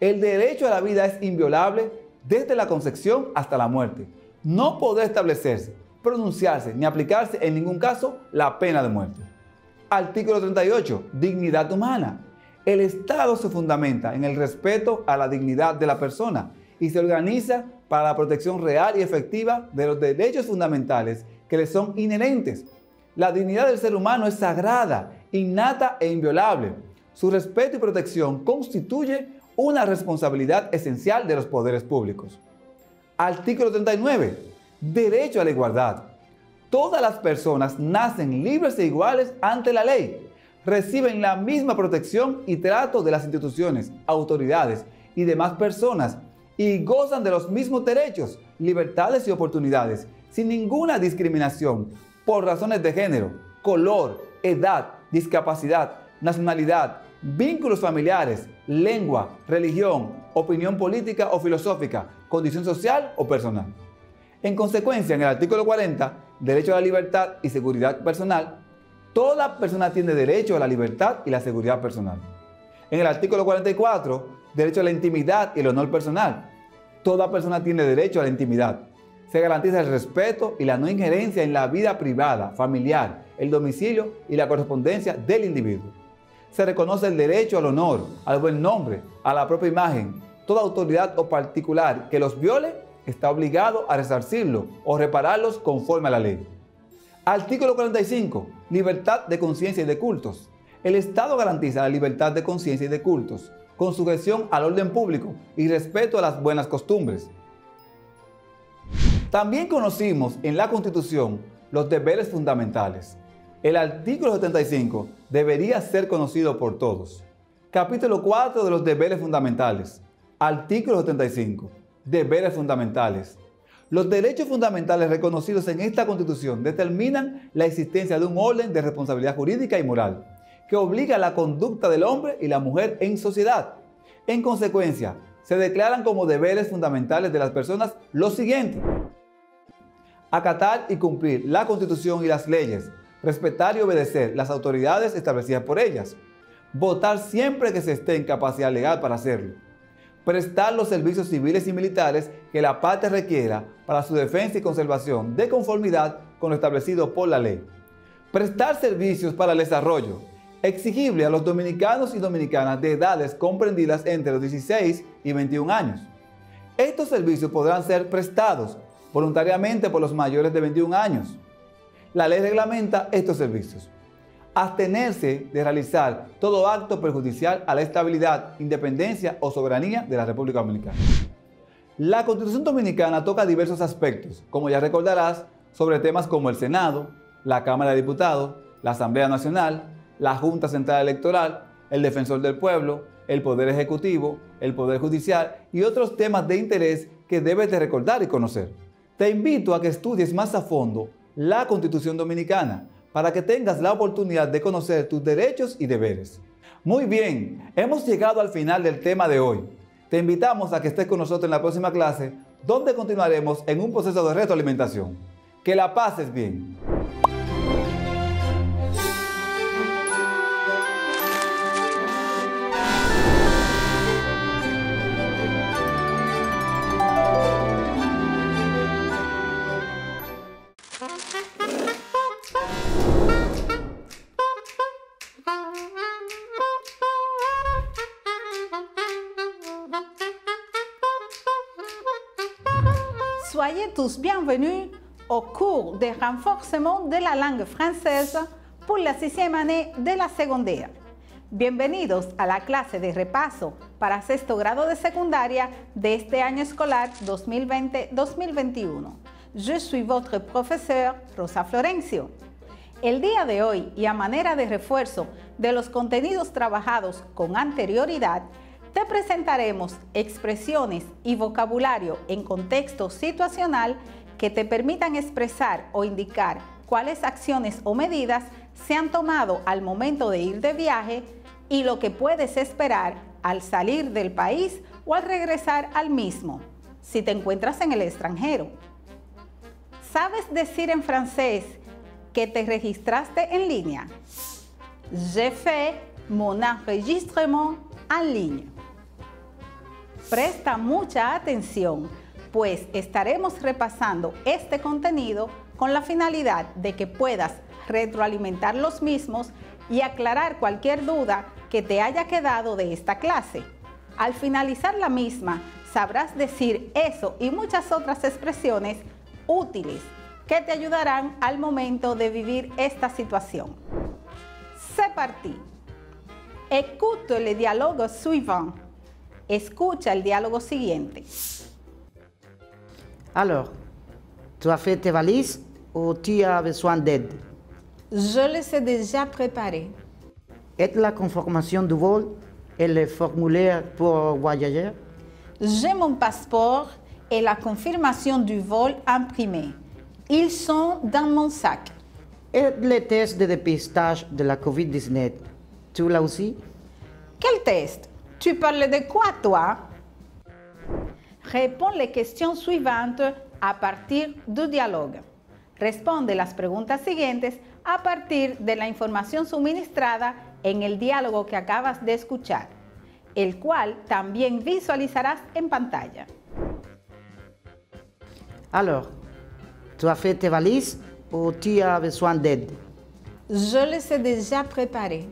El derecho a la vida es inviolable desde la concepción hasta la muerte. No podrá establecerse, pronunciarse ni aplicarse en ningún caso la pena de muerte. Artículo 38. Dignidad humana. El Estado se fundamenta en el respeto a la dignidad de la persona y se organiza para la protección real y efectiva de los derechos fundamentales que le son inherentes. La dignidad del ser humano es sagrada, innata e inviolable. Su respeto y protección constituye una responsabilidad esencial de los poderes públicos. Artículo 39. Derecho a la igualdad. Todas las personas nacen libres e iguales ante la ley. Reciben la misma protección y trato de las instituciones, autoridades y demás personas y gozan de los mismos derechos, libertades y oportunidades, sin ninguna discriminación por razones de género, color, edad, discapacidad, nacionalidad, vínculos familiares, lengua, religión, opinión política o filosófica, condición social o personal. En consecuencia, en el artículo 40, derecho a la libertad y seguridad personal, toda persona tiene derecho a la libertad y la seguridad personal. En el artículo 44, derecho a la intimidad y el honor personal, toda persona tiene derecho a la intimidad. Se garantiza el respeto y la no injerencia en la vida privada, familiar, el domicilio y la correspondencia del individuo. Se reconoce el derecho al honor, al buen nombre, a la propia imagen. Toda autoridad o particular que los viole está obligado a resarcirlo o repararlos conforme a la ley. Artículo 45. Libertad de conciencia y de cultos. El Estado garantiza la libertad de conciencia y de cultos, con sujeción al orden público y respeto a las buenas costumbres. También conocimos en la Constitución los deberes fundamentales. El artículo 75 debería ser conocido por todos. Capítulo 4 de los deberes fundamentales. Artículo 75. Deberes fundamentales. Los derechos fundamentales reconocidos en esta Constitución determinan la existencia de un orden de responsabilidad jurídica y moral que obliga a la conducta del hombre y la mujer en sociedad. En consecuencia, se declaran como deberes fundamentales de las personas los siguientes: acatar y cumplir la Constitución y las leyes, respetar y obedecer las autoridades establecidas por ellas, votar siempre que se esté en capacidad legal para hacerlo, prestar los servicios civiles y militares que la patria requiera para su defensa y conservación de conformidad con lo establecido por la ley, prestar servicios para el desarrollo, exigible a los dominicanos y dominicanas de edades comprendidas entre los 16 y 21 años. Estos servicios podrán ser prestados voluntariamente por los mayores de 21 años. La ley reglamenta estos servicios. Abstenerse de realizar todo acto perjudicial a la estabilidad, independencia o soberanía de la República Dominicana. La Constitución Dominicana toca diversos aspectos, como ya recordarás, sobre temas como el Senado, la Cámara de Diputados, la Asamblea Nacional, la Junta Central Electoral, el Defensor del Pueblo, el Poder Ejecutivo, el Poder Judicial y otros temas de interés que debes de recordar y conocer. Te invito a que estudies más a fondo la Constitución Dominicana para que tengas la oportunidad de conocer tus derechos y deberes. Muy bien, hemos llegado al final del tema de hoy. Te invitamos a que estés con nosotros en la próxima clase, donde continuaremos en un proceso de retroalimentación. Que la pases bien. Soyez tous bienvenus au cours de renforcement de la langue française pour la 6e année de la secondaire. Bienvenidos a la clase de repaso para sexto grado de secundaria de este año escolar 2020-2021. Je suis votre professeur Rosa Florencio. El día de hoy, y a manera de refuerzo de los contenidos trabajados con anterioridad, te presentaremos expresiones y vocabulario en contexto situacional que te permitan expresar o indicar cuáles acciones o medidas se han tomado al momento de ir de viaje y lo que puedes esperar al salir del país o al regresar al mismo, si te encuentras en el extranjero. ¿Sabes decir en francés que te registraste en línea? J'ai fait mon enregistrement en ligne. Presta mucha atención, pues estaremos repasando este contenido con la finalidad de que puedas retroalimentar los mismos y aclarar cualquier duda que te haya quedado de esta clase. Al finalizar la misma, sabrás decir eso y muchas otras expresiones útiles que te ayudarán al momento de vivir esta situación. C'est parti. Écoute le dialogue suivant. Escucha el diálogo siguiente. Alors, tu as fait tes valises ou tu as besoin d'aide? Je les ai déjà préparées. Et la confirmation du vol et le formulaire pour voyager? J'ai mon passeport et la confirmation du vol imprimés. Ils sont dans mon sac. Et les tests de dépistage de la COVID-19, tu l'as aussi? Quel test? Tu parles de quoi, toi? Réponds les questions suivantes a partir du dialogue. Responde las preguntas siguientes a partir de la información suministrada en el diálogo que acabas de escuchar, el cual también visualizarás en pantalla. Alors, tu as fait tes valises ou tu as besoin d'aide? Je les ai déjà préparées.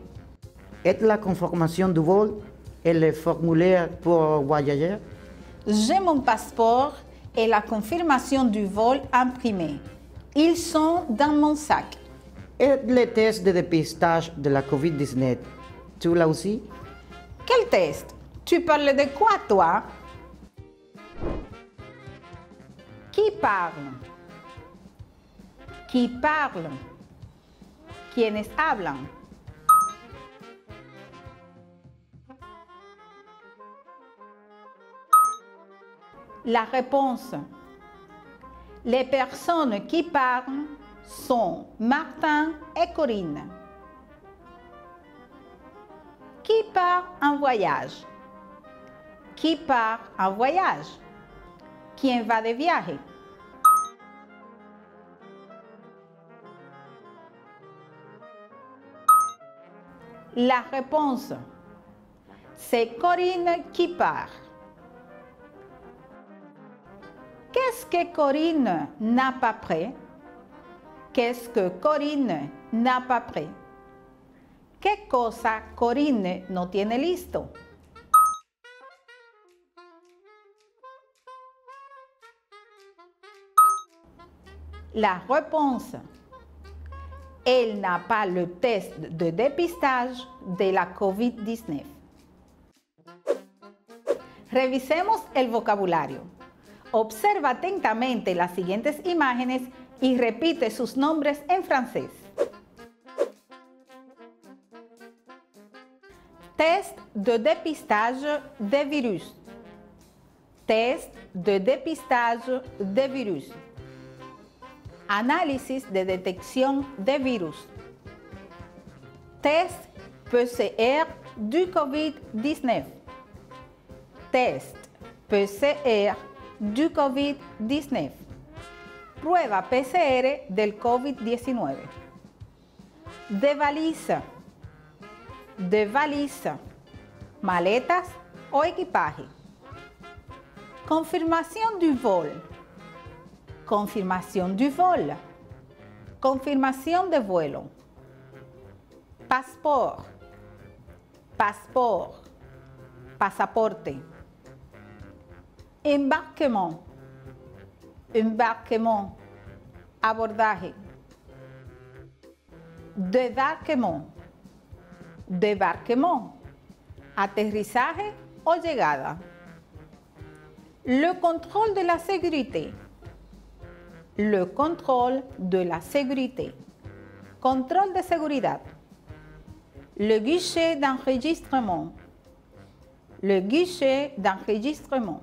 Et la confirmation du vol et le formulaire pour voyager? J'ai mon passeport et la confirmation du vol imprimés. Ils sont dans mon sac. Et les tests de dépistage de la COVID-19, tu l'as aussi? Quel test? Tu parles de quoi, toi? Qui parle? Qui parle? ¿Quiénes hablan? La réponse. Les personnes qui parlent sont Martin et Corinne. Qui part en voyage? Qui part en voyage? ¿Quién va de viaje? La réponse. C'est Corinne qui part. Qu'est-ce que Corinne n'a pas prêt? Qu'est-ce que Corinne n'a pas prêt? ¿Qué cosa Corinne no tiene listo? La réponse. Elle n'a pas le test de dépistage de la COVID-19. Revisemos el vocabulario. Observa atentamente las siguientes imágenes y repite sus nombres en francés. Test de dépistage des virus. Test de dépistage des virus. Análisis de detección de virus. Test PCR du COVID-19. Test PCR du COVID-19. Prueba PCR del COVID-19. De valise. De valise. Maletas o equipaje. Confirmación du vol. Confirmación du vol. Confirmación de vuelo. Passeport. Passeport. Pasaporte. Embarquement. Embarquement. Abordaje. Débarquement. Débarquement. Aterrizaje o llegada. Le contrôle de la sécurité. Le contrôle de la sécurité. Control de seguridad. Le guichet d'enregistrement. Le guichet d'enregistrement.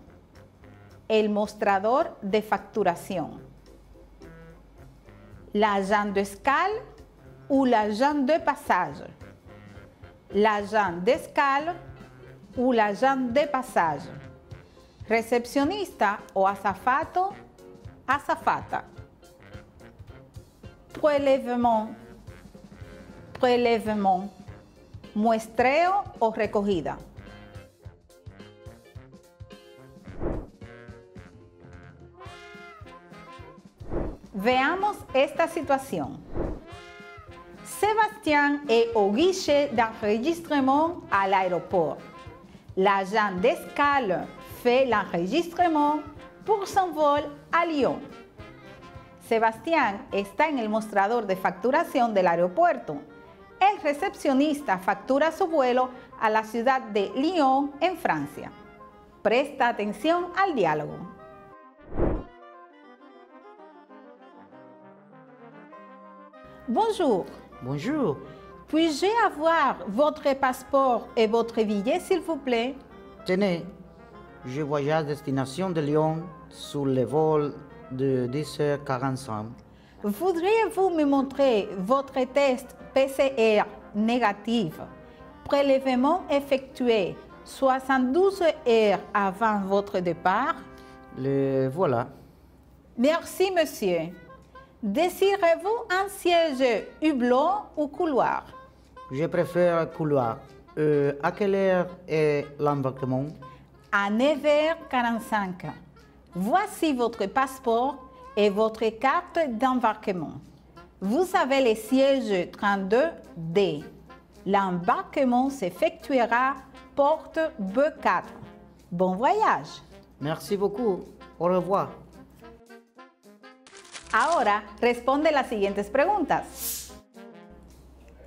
El mostrador de facturación. L'agent d'escale ou l'agent de passage. L'agent d'escale ou l'agent de passage. Recepcionista o azafato, azafata. Prélèvement, prélèvement. Muestreo o recogida. Veamos esta situación. Sébastien est au guichet d'enregistrement à l'aéroport. L'agent d'escale fait l'enregistrement pour son vol a Lyon. Sebastián está en el mostrador de facturación del aeropuerto. El recepcionista factura su vuelo a la ciudad de Lyon, en Francia. Presta atención al diálogo. Bonjour. Bonjour. Puis-je avoir votre passeport et votre billet, s'il vous plaît? Tenez, je voyage à destination de Lyon sur le vol de 10h45. Voudriez-vous me montrer votre test PCR négatif, prélèvement effectué 72 heures avant votre départ? Le voilà. Merci, monsieur. Désirez-vous un siège hublot ou couloir? Je préfère couloir. À quelle heure est l'embarquement? À 9h45. Voici votre passeport et votre carte d'embarquement. Vous avez le siège 32D. L'embarquement s'effectuera porte B4. Bon voyage. Merci beaucoup. Au revoir. Ahora responde las siguientes preguntas.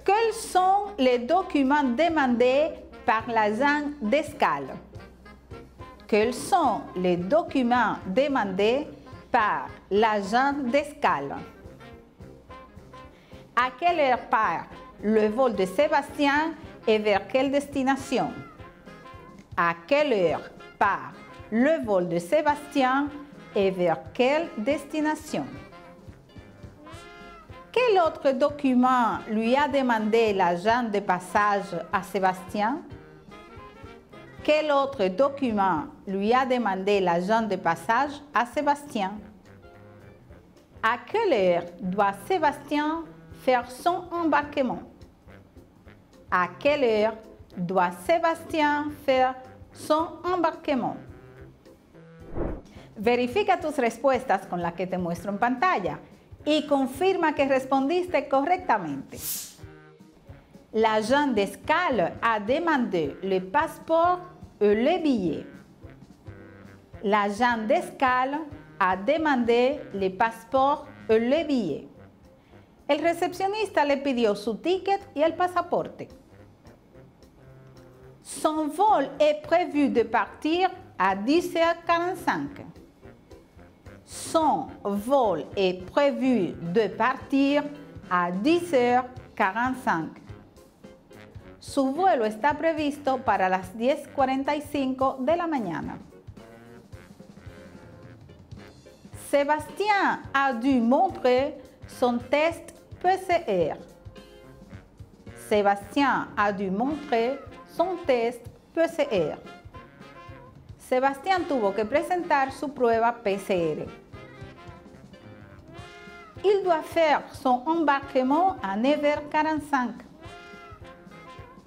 Quels sont les documents demandés par l'agent d'escale? Quels sont les documents demandés par l'agent d'escale? À quelle heure part le vol de Sébastien et vers quelle destination? À quelle heure part le vol de Sébastien et vers quelle destination? Quel autre document lui a demandé l'agent de passage à Sébastien? Quel autre document lui a demandé l'agent de passage à Sébastien? À quelle heure doit Sébastien faire son embarquement? À quelle heure doit Sébastien faire son embarquement? Verifica tus respuestas con la que te muestro en pantalla y confirma que respondiste correctamente. L'agent d'escale a demandé le passeport et le billet. L'agent d'escale a demandé le passeport et le billet. El recepcionista le pidió su ticket y el pasaporte. Son vol est prévu de partir à 10h45. Son vol est prévu de partir à 10h45. Su vuelo está previsto para las 10:45 de la mañana. Sébastien a dû montrer son test PCR. Sébastien a dû montrer son test PCR. Sébastien tuvo que presentar su prueba PCR. Il doit faire son embarquement à 9h45.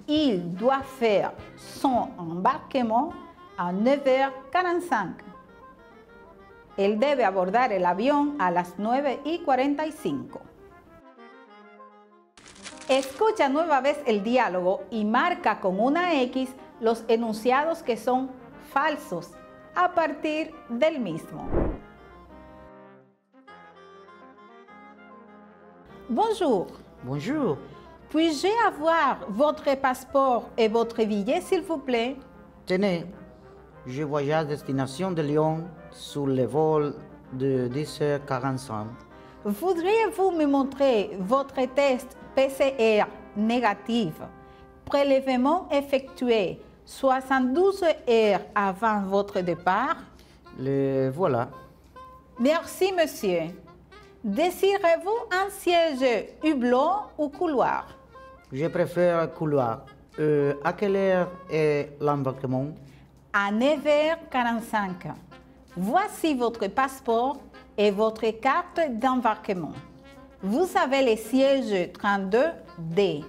Il doit faire son embarquement à 9h45. Él debe abordar el avión a las 9:45. Escucha nueva vez el diálogo y marca con una X los enunciados que son falsos a partir del mismo. Bonjour. Bonjour. Puis-je avoir votre passeport et votre billet, s'il vous plaît? Tenez, je voyage à destination de Lyon sur le vol de 10h45. Voudriez-vous me montrer votre test PCR négatif, prélèvement effectué 72 heures avant votre départ? Le voilà. Merci, monsieur. Désirez-vous un siège hublot ou couloir? Je préfère couloir. À quelle heure est l'embarquement? À 9h45. Voici votre passeport et votre carte d'embarquement. Vous avez le siège 32D.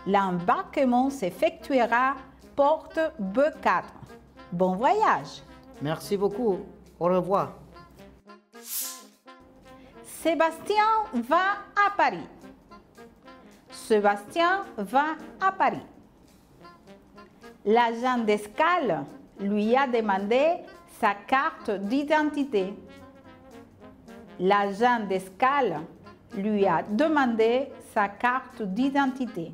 L'embarquement s'effectuera porte B4. Bon voyage. Merci beaucoup. Au revoir. Sébastien va à Paris. Sébastien va à Paris. L'agent d'escale lui a demandé sa carte d'identité. L'agent d'escale lui a demandé sa carte d'identité.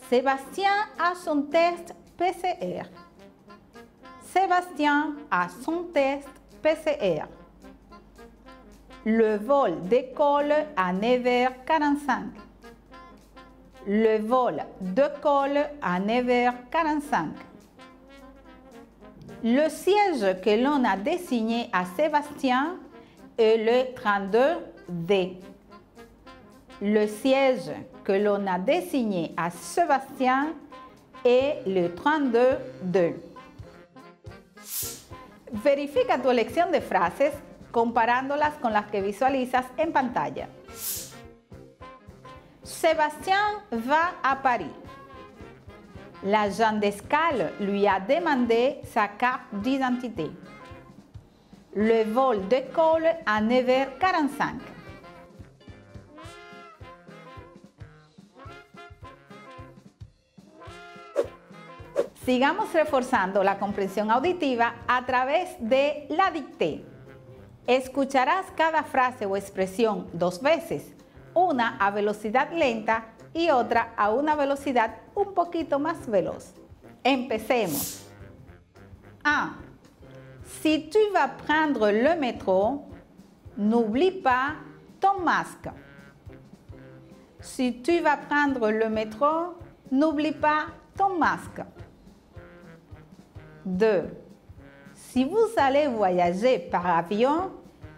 Sébastien a son test PCR. Sébastien a son test PCR. Le vol décolle à 9h45. Le vol décolle à 9h45. Le siège que l'on a désigné à Sébastien est le 32D. Le siège que l'on a désigné à Sébastien est le 32D. Verifica tu elección de frases comparándolas con las que visualizas en pantalla. Sébastien va à Paris. L'agent d'escale lui a demandé sa carte d'identité. Le vol décolle à 9h45. Sigamos reforzando la comprensión auditiva a través de la dictée. Escucharás cada frase o expresión 2 veces, una a velocidad lenta y otra a una velocidad un poquito más veloz. Empecemos. 1. Si tu vas prendre le métro, n'oublie pas ton masque. Si tu vas prendre le métro, n'oublie pas ton masque. 2. Si vous allez voyager par avion,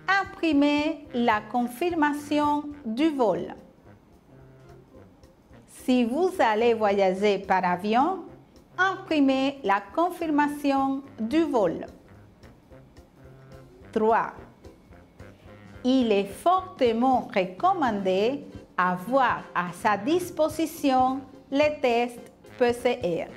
imprimez la confirmation du vol. Si vous allez voyager par avion, imprimez la confirmation du vol. 3. Il est fortement recommandé avoir à sa disposition les tests PCR.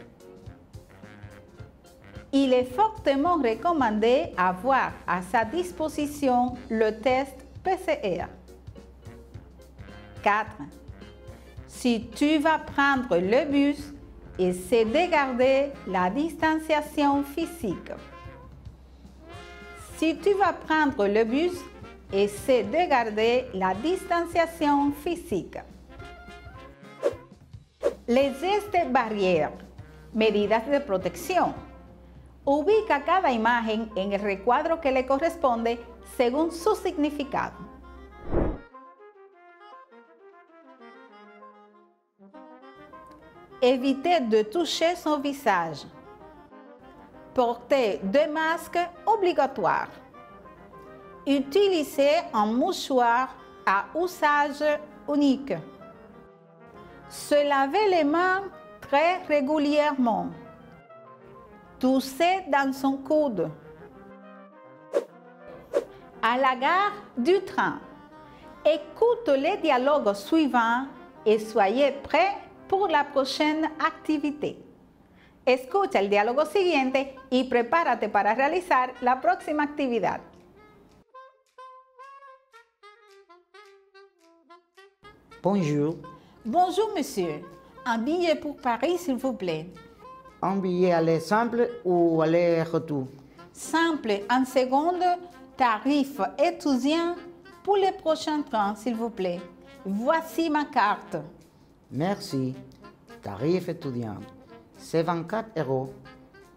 Il est fortement recommandé avoir à sa disposition le test PCR. 4. Si tu vas prendre le bus, essaie de garder la distanciation physique. Si tu vas prendre le bus, essaie de garder la distanciation physique. Les gestes barrières, medidas de protección. Ubica cada imagen en el recuadro que le corresponde según su significado. Évitez de toucher son visage. Portez des masques obligatoires. Utilisez un mouchoir à usage unique. Se laver les mains très régulièrement. Toussez dans son coude. À la gare du train, écoute les dialogues suivants et soyez prêts pour la prochaine activité. Escucha el diálogo siguiente y prepárate para realizar la próxima actividad. Bonjour. Bonjour, monsieur. Un billet pour Paris, s'il vous plaît. Un billet aller simple ou aller-retour? Simple, en seconde, tarif étudiant pour les prochains trains, s'il vous plaît. Voici ma carte. Merci. Tarif étudiant. C'est 24 €.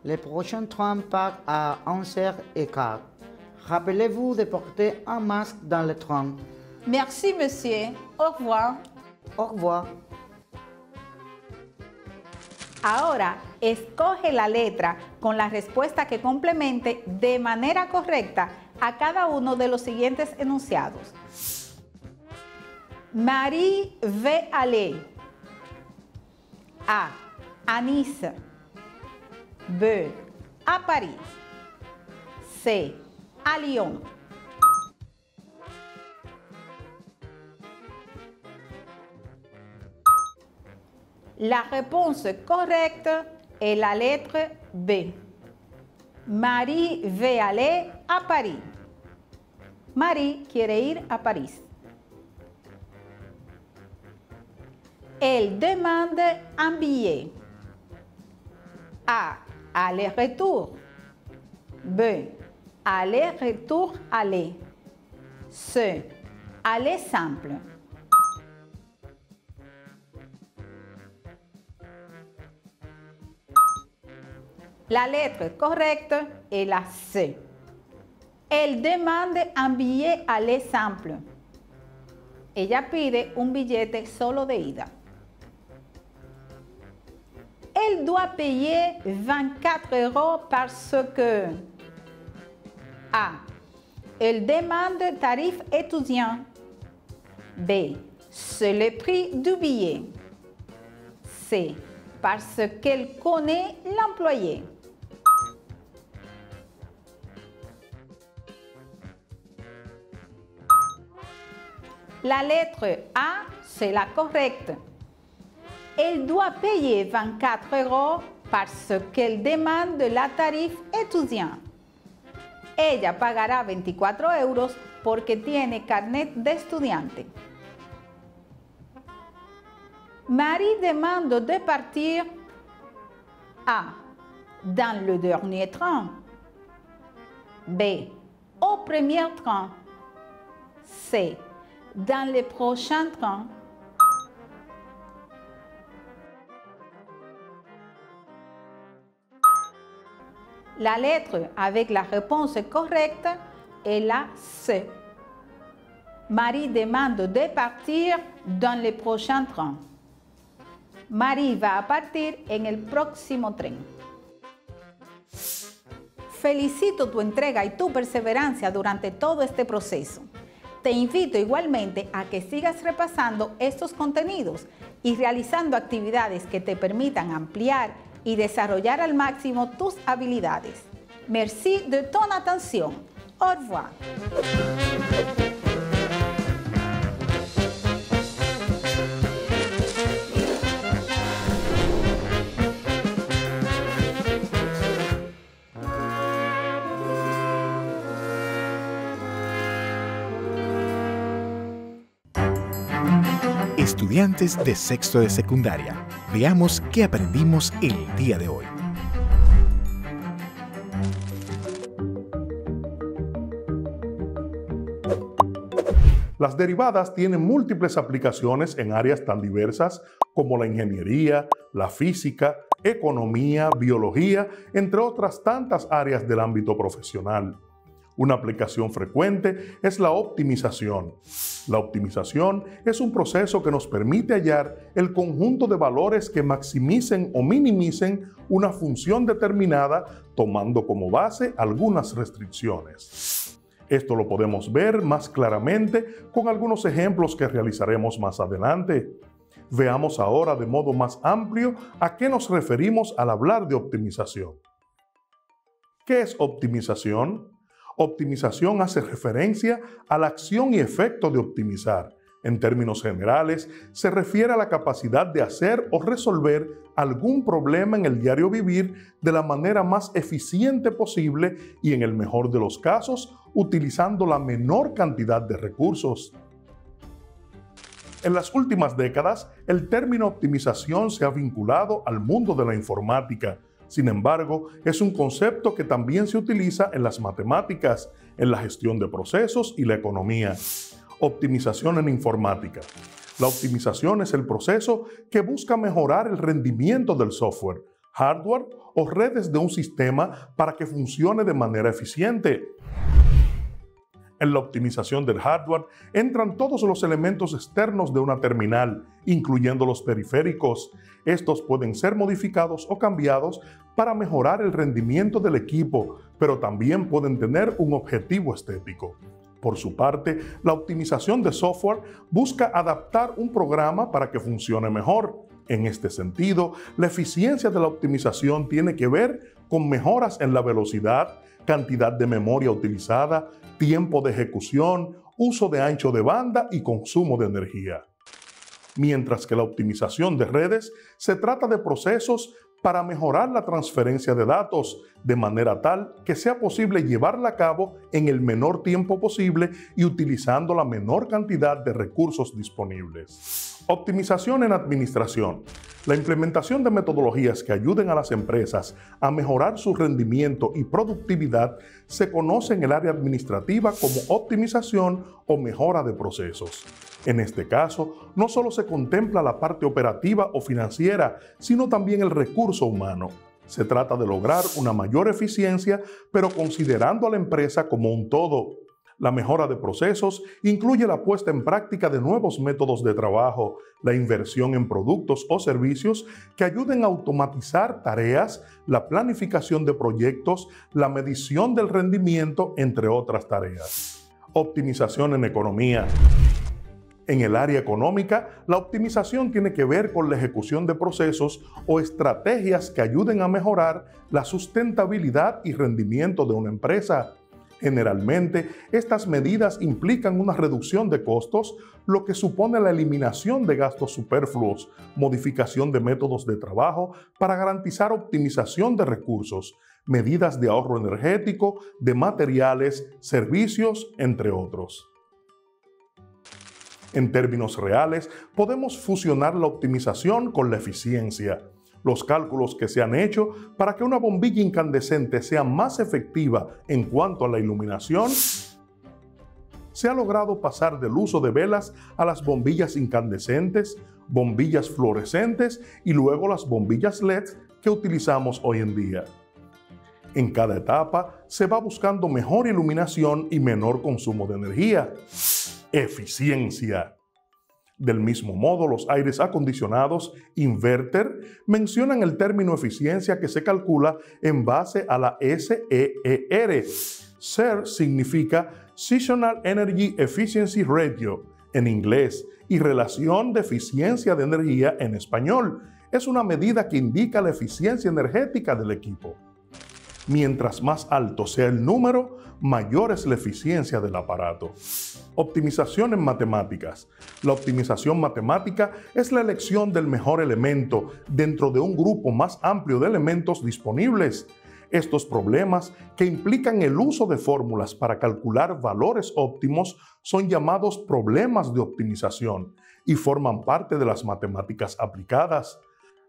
Le prochain train part à 11h15. Rappelez-vous de porter un masque dans le train. Merci, monsieur. Au revoir. Au revoir. Ahora, escoge la letra con la respuesta que complemente de manera correcta a cada uno de los siguientes enunciados. Marie veut aller. A. À Nice. B. À Paris. C. À Lyon. La réponse correcte est la lettre B. Marie veut aller à Paris. Marie quiere ir a París. Elle demande un billet. A. Aller-retour. B. Aller-retour aller. C. Aller simple. La lettre correcte est la C. Elle demande un billet aller simple. Ella pide un billete solo de ida. Elle doit payer 24 € parce que A. Elle demande tarif étudiant. B. C'est le prix du billet. C. Parce qu'elle connaît l'employé. La lettre A, c'est la correcte. Elle doit payer 24 € parce qu'elle demande la tarif étudiant. Ella pagará 24 € porque tiene carnet de estudiante. Marie demande de partir A. Dans le dernier train. B. Au premier train. C. Dans le prochain train. La lettre avec la réponse correcte est la C. Marie demande de partir dans le prochain train. Marie va a partir en el próximo tren. Felicito tu entrega y tu perseverancia durante todo este proceso. Te invito igualmente a que sigas repasando estos contenidos y realizando actividades que te permitan ampliar y desarrollar al máximo tus habilidades. Merci de ton attention. Au revoir. Estudiantes de sexto de secundaria, veamos qué aprendimos el día de hoy. Las derivadas tienen múltiples aplicaciones en áreas tan diversas como la ingeniería, la física, economía, biología, entre otras tantas áreas del ámbito profesional. Una aplicación frecuente es la optimización. La optimización es un proceso que nos permite hallar el conjunto de valores que maximicen o minimicen una función determinada, tomando como base algunas restricciones. Esto lo podemos ver más claramente con algunos ejemplos que realizaremos más adelante. Veamos ahora de modo más amplio a qué nos referimos al hablar de optimización. ¿Qué es optimización? Optimización hace referencia a la acción y efecto de optimizar. En términos generales, se refiere a la capacidad de hacer o resolver algún problema en el diario vivir de la manera más eficiente posible y, en el mejor de los casos, utilizando la menor cantidad de recursos. En las últimas décadas, el término optimización se ha vinculado al mundo de la informática. Sin embargo, es un concepto que también se utiliza en las matemáticas, en la gestión de procesos y la economía. Optimización en informática. La optimización es el proceso que busca mejorar el rendimiento del software, hardware o redes de un sistema para que funcione de manera eficiente. En la optimización del hardware entran todos los elementos externos de una terminal, incluyendo los periféricos. Estos pueden ser modificados o cambiados para mejorar el rendimiento del equipo, pero también pueden tener un objetivo estético. Por su parte, la optimización de software busca adaptar un programa para que funcione mejor. En este sentido, la eficiencia de la optimización tiene que ver con mejoras en la velocidad, cantidad de memoria utilizada, tiempo de ejecución, uso de ancho de banda y consumo de energía. Mientras que la optimización de redes se trata de procesos para mejorar la transferencia de datos de manera tal que sea posible llevarla a cabo en el menor tiempo posible y utilizando la menor cantidad de recursos disponibles. Optimización en administración. La implementación de metodologías que ayuden a las empresas a mejorar su rendimiento y productividad se conoce en el área administrativa como optimización o mejora de procesos. En este caso, no solo se contempla la parte operativa o financiera, sino también el recurso humano. Se trata de lograr una mayor eficiencia, pero considerando a la empresa como un todo. La mejora de procesos incluye la puesta en práctica de nuevos métodos de trabajo, la inversión en productos o servicios que ayuden a automatizar tareas, la planificación de proyectos, la medición del rendimiento, entre otras tareas. Optimización en economía. En el área económica, la optimización tiene que ver con la ejecución de procesos o estrategias que ayuden a mejorar la sustentabilidad y rendimiento de una empresa. Generalmente, estas medidas implican una reducción de costos, lo que supone la eliminación de gastos superfluos, modificación de métodos de trabajo para garantizar optimización de recursos, medidas de ahorro energético, de materiales, servicios, entre otros. En términos reales, podemos fusionar la optimización con la eficiencia. Los cálculos que se han hecho para que una bombilla incandescente sea más efectiva en cuanto a la iluminación, se ha logrado pasar del uso de velas a las bombillas incandescentes, bombillas fluorescentes y luego las bombillas LED que utilizamos hoy en día. En cada etapa se va buscando mejor iluminación y menor consumo de energía. Eficiencia. Del mismo modo, los aires acondicionados inverter mencionan el término eficiencia que se calcula en base a la SEER. SEER significa Seasonal Energy Efficiency Ratio en inglés y relación de eficiencia de energía en español. Es una medida que indica la eficiencia energética del equipo. Mientras más alto sea el número, mayor es la eficiencia del aparato. Optimización en matemáticas. La optimización matemática es la elección del mejor elemento dentro de un grupo más amplio de elementos disponibles. Estos problemas, que implican el uso de fórmulas para calcular valores óptimos, son llamados problemas de optimización y forman parte de las matemáticas aplicadas.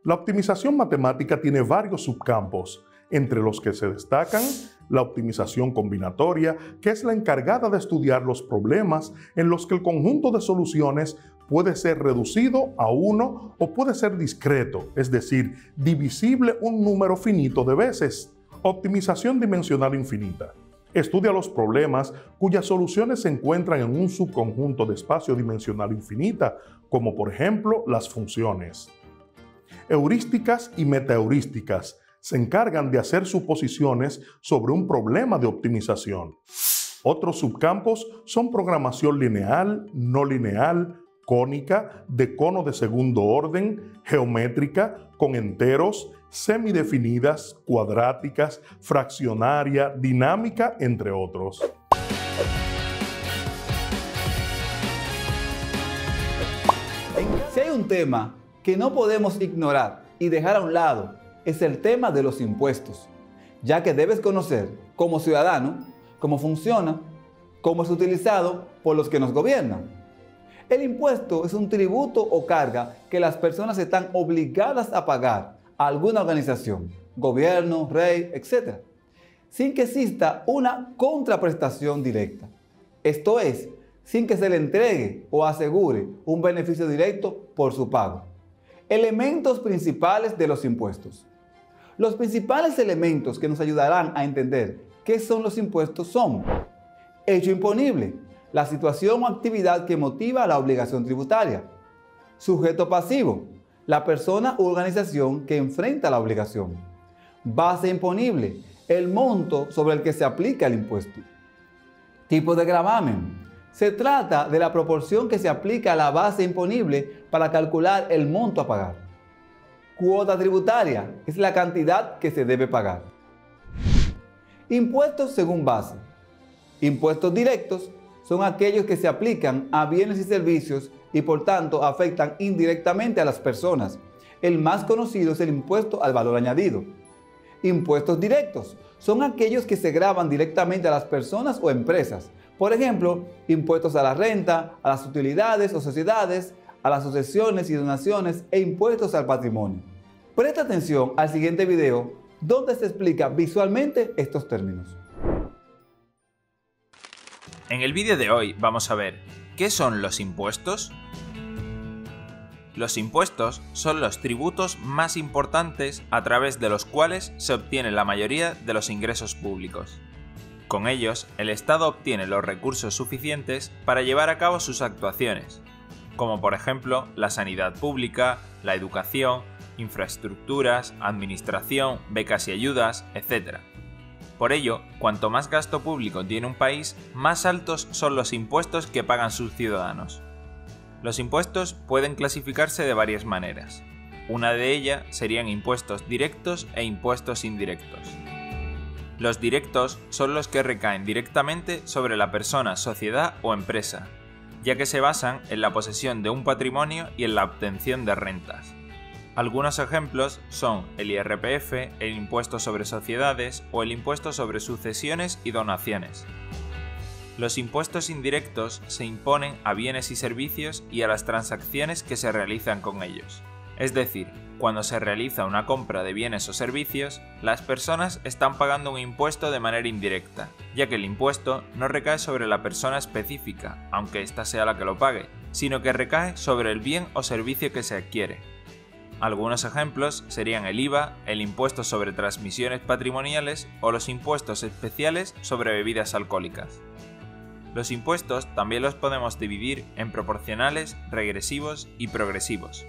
La optimización matemática tiene varios subcampos, entre los que se destacan la optimización combinatoria, que es la encargada de estudiar los problemas en los que el conjunto de soluciones puede ser reducido a uno o puede ser discreto, es decir, divisible un número finito de veces. Optimización dimensional infinita. Estudia los problemas cuyas soluciones se encuentran en un subconjunto de espacio dimensional infinita, como por ejemplo las funciones. Heurísticas y metaheurísticas se encargan de hacer suposiciones sobre un problema de optimización. Otros subcampos son programación lineal, no lineal, cónica, de cono de segundo orden, geométrica, con enteros, semidefinidas, cuadráticas, fraccionaria, dinámica, entre otros. Si hay un tema que no podemos ignorar y dejar a un lado, es el tema de los impuestos, ya que debes conocer como ciudadano cómo funciona, cómo es utilizado por los que nos gobiernan. El impuesto es un tributo o carga que las personas están obligadas a pagar a alguna organización, gobierno, rey, etc., sin que exista una contraprestación directa. Esto es, sin que se le entregue o asegure un beneficio directo por su pago. Elementos principales de los impuestos. Los principales elementos que nos ayudarán a entender qué son los impuestos son Hecho imponible, la situación o actividad que motiva la obligación tributaria. Sujeto pasivo, la persona u organización que enfrenta la obligación. Base imponible, el monto sobre el que se aplica el impuesto. Tipo de gravamen, se trata de la proporción que se aplica a la base imponible para calcular el monto a pagar. Cuota tributaria es la cantidad que se debe pagar. Impuestos según base. Impuestos directos son aquellos que se aplican a bienes y servicios y por tanto afectan indirectamente a las personas. El más conocido es el impuesto al valor añadido. Impuestos directos son aquellos que se gravan directamente a las personas o empresas. Por ejemplo, impuestos a la renta, a las utilidades o sociedades, a las sucesiones y donaciones e impuestos al patrimonio. Presta atención al siguiente video donde se explica visualmente estos términos. En el vídeo de hoy vamos a ver ¿qué son los impuestos? Los impuestos son los tributos más importantes a través de los cuales se obtiene la mayoría de los ingresos públicos. Con ellos, el Estado obtiene los recursos suficientes para llevar a cabo sus actuaciones, como por ejemplo la sanidad pública, la educación, infraestructuras, administración, becas y ayudas, etc. Por ello, cuanto más gasto público tiene un país, más altos son los impuestos que pagan sus ciudadanos. Los impuestos pueden clasificarse de varias maneras. Una de ellas serían impuestos directos e impuestos indirectos. Los directos son los que recaen directamente sobre la persona, sociedad o empresa, ya que se basan en la posesión de un patrimonio y en la obtención de rentas. Algunos ejemplos son el IRPF, el impuesto sobre sociedades o el impuesto sobre sucesiones y donaciones. Los impuestos indirectos se imponen a bienes y servicios y a las transacciones que se realizan con ellos. Es decir, cuando se realiza una compra de bienes o servicios, las personas están pagando un impuesto de manera indirecta, ya que el impuesto no recae sobre la persona específica, aunque ésta sea la que lo pague, sino que recae sobre el bien o servicio que se adquiere. Algunos ejemplos serían el IVA, el impuesto sobre transmisiones patrimoniales o los impuestos especiales sobre bebidas alcohólicas. Los impuestos también los podemos dividir en proporcionales, regresivos y progresivos.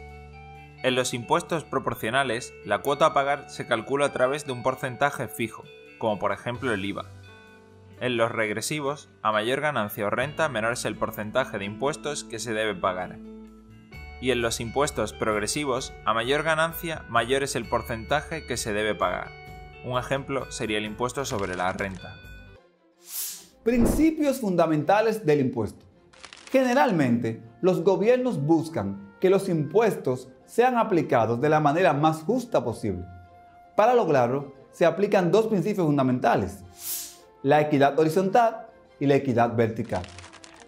En los impuestos proporcionales, la cuota a pagar se calcula a través de un porcentaje fijo, como por ejemplo el IVA. En los regresivos, a mayor ganancia o renta, menor es el porcentaje de impuestos que se debe pagar. Y en los impuestos progresivos, a mayor ganancia, mayor es el porcentaje que se debe pagar. Un ejemplo sería el impuesto sobre la renta. Principios fundamentales del impuesto. Generalmente, los gobiernos buscan que los impuestos sean aplicados de la manera más justa posible. Para lograrlo, se aplican dos principios fundamentales: la equidad horizontal y la equidad vertical.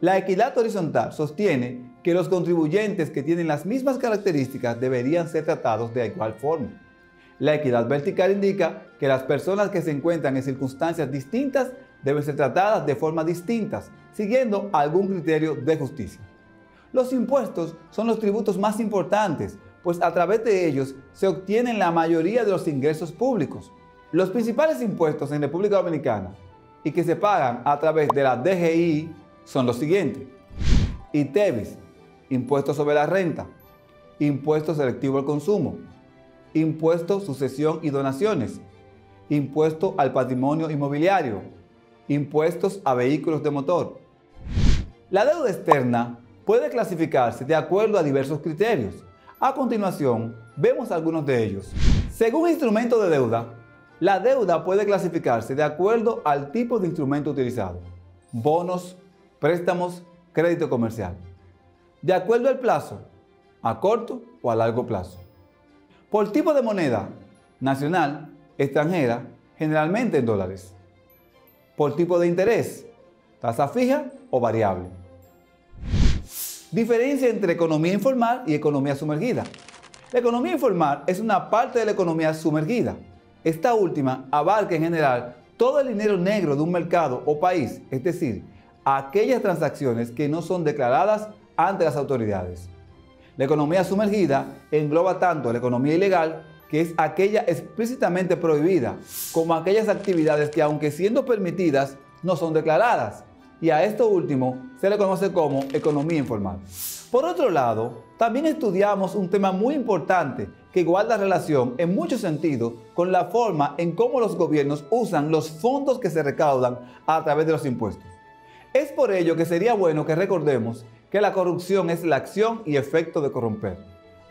La equidad horizontal sostiene que los contribuyentes que tienen las mismas características deberían ser tratados de igual forma. La equidad vertical indica que las personas que se encuentran en circunstancias distintas deben ser tratadas de forma distintas, siguiendo algún criterio de justicia. Los impuestos son los tributos más importantes, pues a través de ellos se obtienen la mayoría de los ingresos públicos. Los principales impuestos en República Dominicana y que se pagan a través de la DGI son los siguientes: ITEVIS, impuesto sobre la renta, impuesto selectivo al consumo, impuesto sucesión y donaciones, impuesto al patrimonio inmobiliario, impuestos a vehículos de motor. La deuda externa puede clasificarse de acuerdo a diversos criterios. A continuación, vemos algunos de ellos. Según instrumento de deuda, la deuda puede clasificarse de acuerdo al tipo de instrumento utilizado: bonos, préstamos, crédito comercial. De acuerdo al plazo, a corto o a largo plazo. Por tipo de moneda: nacional, extranjera, generalmente en dólares. Por tipo de interés: tasa fija o variable. Diferencia entre economía informal y economía sumergida. La economía informal es una parte de la economía sumergida. Esta última abarca en general todo el dinero negro de un mercado o país, es decir, aquellas transacciones que no son declaradas ante las autoridades. La economía sumergida engloba tanto la economía ilegal, que es aquella explícitamente prohibida, como aquellas actividades que, aunque siendo permitidas, no son declaradas. y a esto último se le conoce como economía informal. Por otro lado, también estudiamos un tema muy importante que guarda relación en muchos sentidos con la forma en cómo los gobiernos usan los fondos que se recaudan a través de los impuestos. Es por ello que sería bueno que recordemos que la corrupción es la acción y efecto de corromper.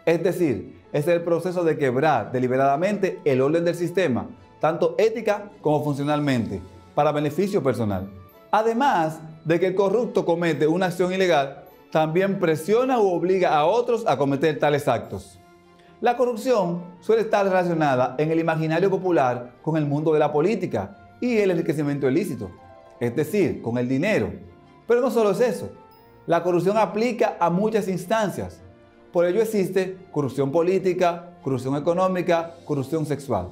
Es decir, es el proceso de quebrar deliberadamente el orden del sistema, tanto ética como funcionalmente, para beneficio personal. Además de que el corrupto comete una acción ilegal, también presiona u obliga a otros a cometer tales actos. La corrupción suele estar relacionada en el imaginario popular con el mundo de la política y el enriquecimiento ilícito, es decir, con el dinero. Pero no solo es eso, la corrupción aplica a muchas instancias. Por ello existe corrupción política, corrupción económica, corrupción sexual.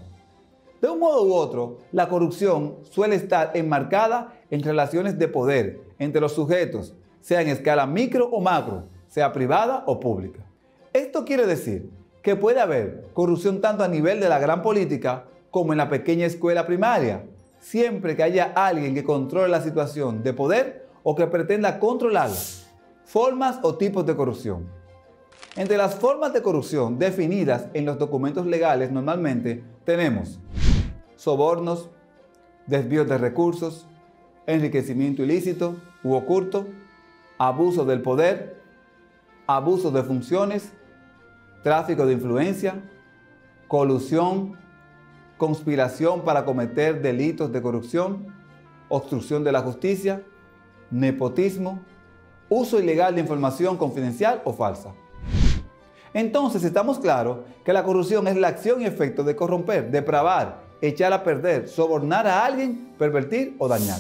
De un modo u otro, la corrupción suele estar enmarcada en relaciones de poder entre los sujetos, sea en escala micro o macro, sea privada o pública. Esto quiere decir que puede haber corrupción tanto a nivel de la gran política como en la pequeña escuela primaria, siempre que haya alguien que controle la situación de poder o que pretenda controlarla. Formas o tipos de corrupción. Entre las formas de corrupción definidas en los documentos legales normalmente tenemos sobornos, desvíos de recursos, enriquecimiento ilícito u oculto, abuso del poder, abuso de funciones, tráfico de influencia, colusión, conspiración para cometer delitos de corrupción, obstrucción de la justicia, nepotismo, uso ilegal de información confidencial o falsa. Entonces estamos claros que la corrupción es la acción y efecto de corromper, depravar, echar a perder, sobornar a alguien, pervertir o dañar.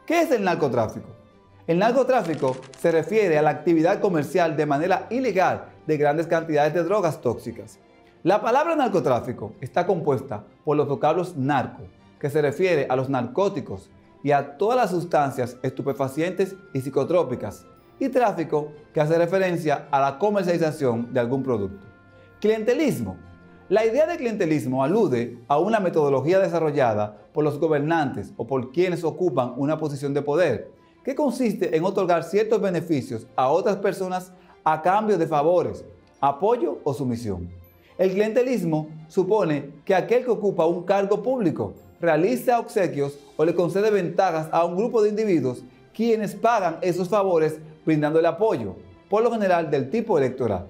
¿Qué es el narcotráfico? El narcotráfico se refiere a la actividad comercial de manera ilegal de grandes cantidades de drogas tóxicas. La palabra narcotráfico está compuesta por los vocablos narco, que se refiere a los narcóticos y a todas las sustancias estupefacientes y psicotrópicas, y tráfico, que hace referencia a la comercialización de algún producto. Clientelismo. La idea de clientelismo alude a una metodología desarrollada por los gobernantes o por quienes ocupan una posición de poder, que consiste en otorgar ciertos beneficios a otras personas a cambio de favores, apoyo o sumisión. El clientelismo supone que aquel que ocupa un cargo público realiza obsequios o le concede ventajas a un grupo de individuos quienes pagan esos favores brindándole apoyo, por lo general del tipo electoral.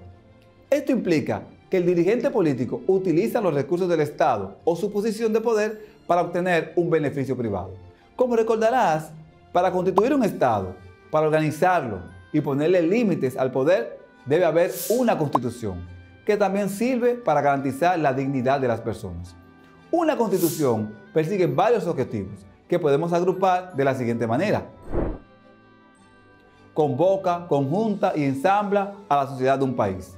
Esto implica que el dirigente político utiliza los recursos del Estado o su posición de poder para obtener un beneficio privado. Como recordarás, para constituir un Estado, para organizarlo y ponerle límites al poder, debe haber una constitución, que también sirve para garantizar la dignidad de las personas. Una constitución persigue varios objetivos que podemos agrupar de la siguiente manera. Convoca, conjunta y ensambla a la sociedad de un país.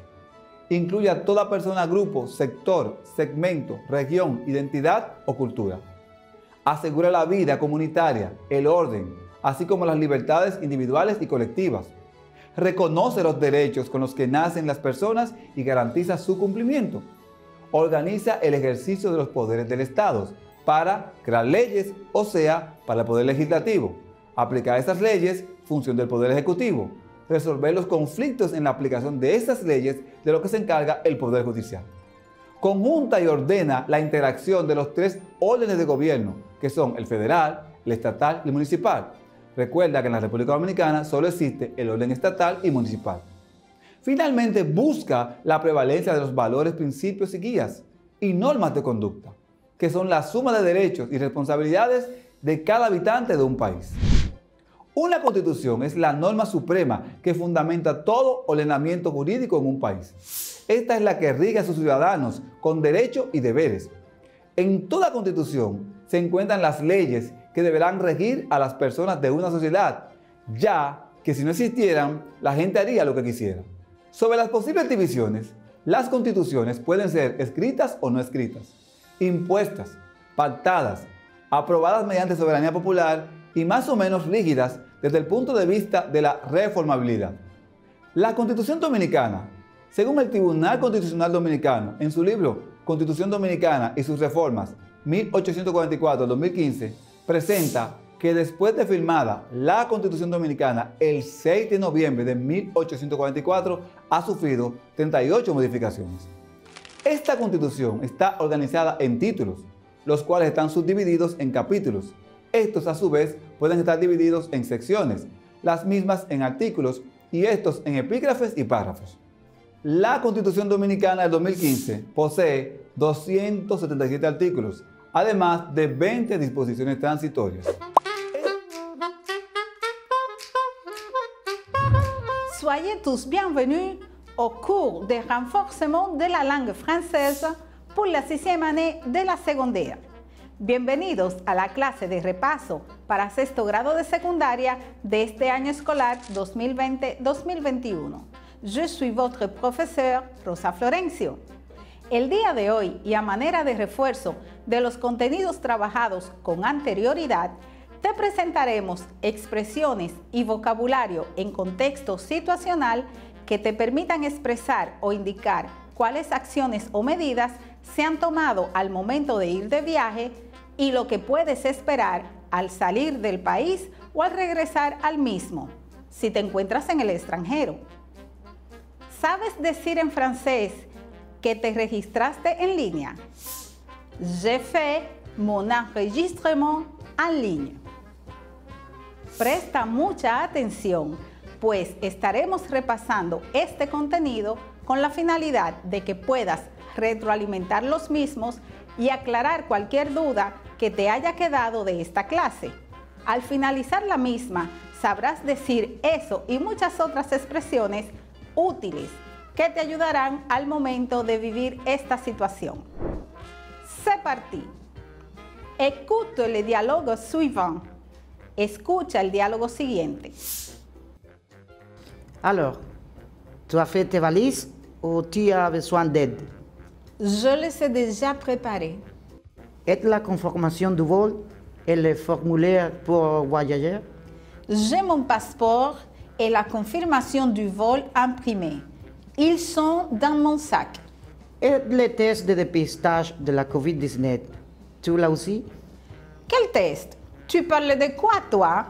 Incluye a toda persona, grupo, sector, segmento, región, identidad o cultura. Asegura la vida comunitaria, el orden, así como las libertades individuales y colectivas. Reconoce los derechos con los que nacen las personas y garantiza su cumplimiento. Organiza el ejercicio de los poderes del Estado para crear leyes, o sea, para el poder legislativo. Aplicar esas leyes, función del poder ejecutivo. Resolver los conflictos en la aplicación de esas leyes, de lo que se encarga el poder judicial. Conjunta y ordena la interacción de los tres órdenes de gobierno, que son el federal, el estatal y el municipal. Recuerda que en la República Dominicana solo existe el orden estatal y municipal. Finalmente, busca la prevalencia de los valores, principios y guías y normas de conducta, que son la suma de derechos y responsabilidades de cada habitante de un país. Una constitución es la norma suprema que fundamenta todo ordenamiento jurídico en un país. Esta es la que rige a sus ciudadanos con derechos y deberes. En toda constitución se encuentran las leyes que deberán regir a las personas de una sociedad, ya que si no existieran, la gente haría lo que quisiera. Sobre las posibles divisiones, las constituciones pueden ser escritas o no escritas, impuestas, pactadas, aprobadas mediante soberanía popular y más o menos rígidas desde el punto de vista de la reformabilidad. La Constitución Dominicana, según el Tribunal Constitucional Dominicano, en su libro Constitución Dominicana y sus reformas 1844-2015, presenta que después de firmada la Constitución Dominicana el 6 de noviembre de 1844 ha sufrido 38 modificaciones. Esta Constitución está organizada en títulos, los cuales están subdivididos en capítulos. Estos a su vez pueden estar divididos en secciones, las mismas en artículos y estos en epígrafes y párrafos. La Constitución Dominicana del 2015 posee 277 artículos, además de 20 disposiciones transitorias. Soyez tous bienvenus au cours de renforcement de la langue française pour la 6e année de la secondaire. Bienvenidos a la clase de repaso para sexto grado de secundaria de este año escolar 2020-2021. Je suis votre professeur Rosa Florencio. El día de hoy, y a manera de refuerzo de los contenidos trabajados con anterioridad, te presentaremos expresiones y vocabulario en contexto situacional que te permitan expresar o indicar cuáles acciones o medidas se han tomado al momento de ir de viaje y lo que puedes esperar al salir del país o al regresar al mismo, si te encuentras en el extranjero. ¿Sabes decir en francés que te registraste en línea? J'ai fait mon enregistrement en ligne. Presta mucha atención, pues estaremos repasando este contenido con la finalidad de que puedas retroalimentar los mismos y aclarar cualquier duda que te haya quedado de esta clase. Al finalizar la misma, sabrás decir eso y muchas otras expresiones útiles que te ayudarán al momento de vivir esta situación. C'est parti. Écoute le dialogue suivant. Escucha el diálogo siguiente. Alors, tu as fait tes valises ou tu as besoin d'aide? Je les ai déjà préparées. Et la confirmation du vol et le formulaire pour voyager? J'ai mon passeport et la confirmation du vol imprimés. Ils sont dans mon sac. Et le test de dépistage de la COVID-19, tu l'as aussi? Quel test? Tu parles de quoi, toi?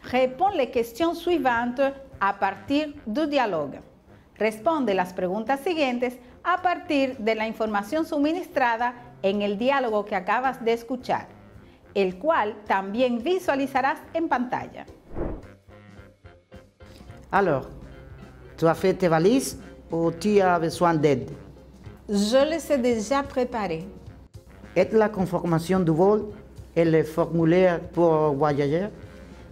Réponds les questions suivantes a partir du dialogue. Responde las preguntas siguientes a partir de la información suministrada en el diálogo que acabas de escuchar, el cual también visualizarás en pantalla. Alors, tu as fait tes valises ou tu as besoin d'aide? Je les ai déjà préparées. Et la confirmation du vol et le formulaire pour voyager?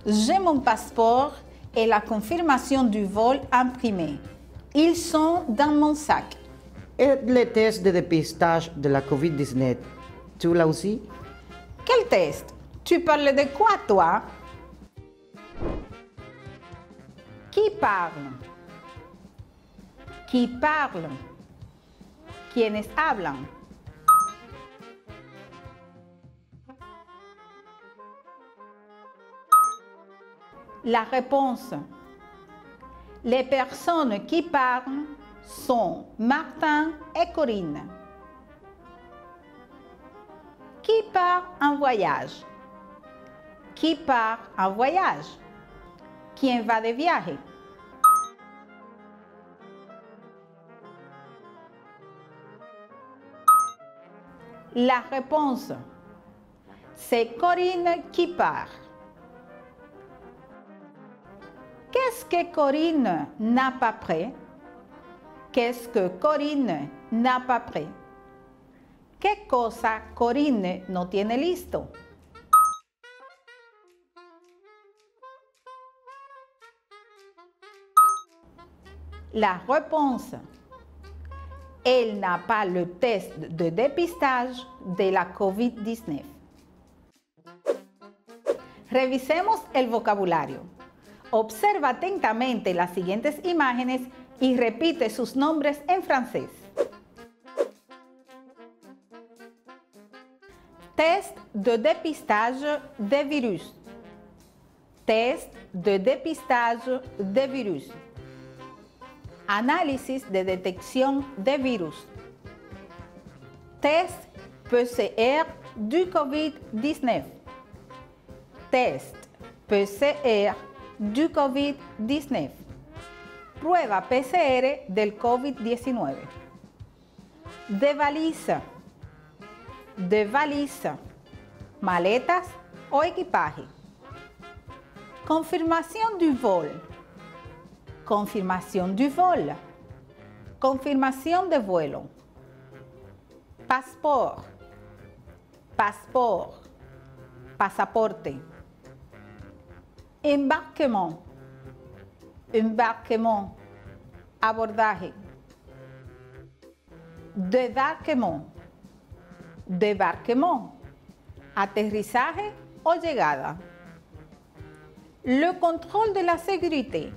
J'ai mon passeport et la confirmation du vol imprimés. Ils sont dans mon sac. Et le test de dépistage de la COVID-19, tu l'as aussi? Quel test? Tu parles de quoi, toi? Qui parle? Qui parle? ¿Quiénes hablan? La réponse. Les personnes qui parlent sont Martin et Corinne. Qui part en voyage? Qui part en voyage? ¿Quién va de viaje? La réponse. C'est Corinne qui part. Qu'est-ce que Corinne n'a pas prêt? Qu'est-ce que Corinne n'a pas prêt? ¿Qué cosa Corinne no tiene listo? La réponse. Elle n'a pas le test de dépistage de la COVID-19. Revisemos el vocabulario. Observa atentamente las siguientes imágenes y repite sus nombres en francés. Test de dépistage des virus. Test de dépistage des virus. Análisis de detección de virus. Test PCR du COVID-19. test PCR du COVID-19. Prueba PCR del COVID-19. De valise, maletas o equipaje. Confirmación du vol. Confirmación du vol. Confirmación de vuelo. Passeport. Passeport. Pasaporte. Embarquement. Embarquement. Abordaje. Débarquement. Débarquement. Aterrizaje o llegada. Le contrôle de la sécurité.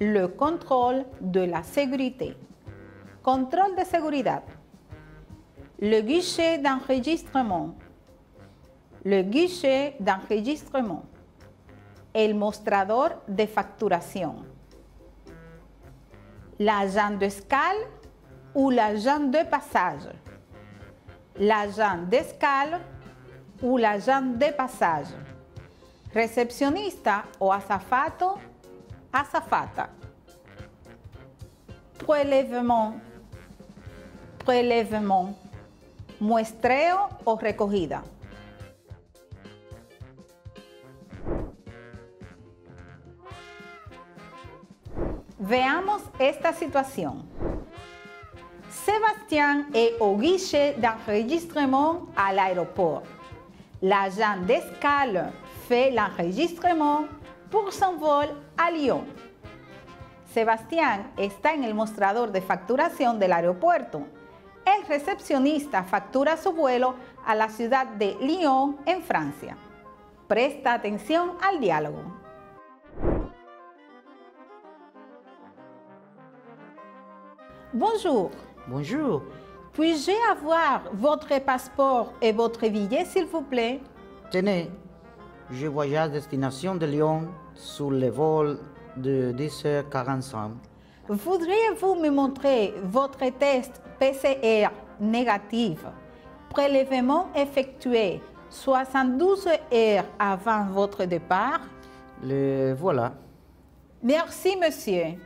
Le contrôle de la sécurité. Control de seguridad. Le guichet d'enregistrement. Le guichet d'enregistrement. El mostrador de facturación. L'agent d'escale ou l'agent de passage. L'agent d'escale ou l'agent de passage. Recepcionista o azafato, azafata. Prélèvement, prélèvement. Muestreo o recogida. Veamos esta situación. Sébastien est au guichet d'enregistrement à l'aéroport. L'agent d'escale fait l'enregistrement pour son vol a Lyon. Sebastián está en el mostrador de facturación del aeropuerto. El recepcionista factura su vuelo a la ciudad de Lyon, en Francia. Presta atención al diálogo. Bonjour. Bonjour. Puis-je avoir votre passeport et votre billet, s'il vous plaît? Tenez, je voyage à destination de Lyon sur le vol de 10h45. Voudriez-vous me montrer votre test PCR négatif, prélèvement effectué 72 heures avant votre départ? Le voilà. Merci, monsieur.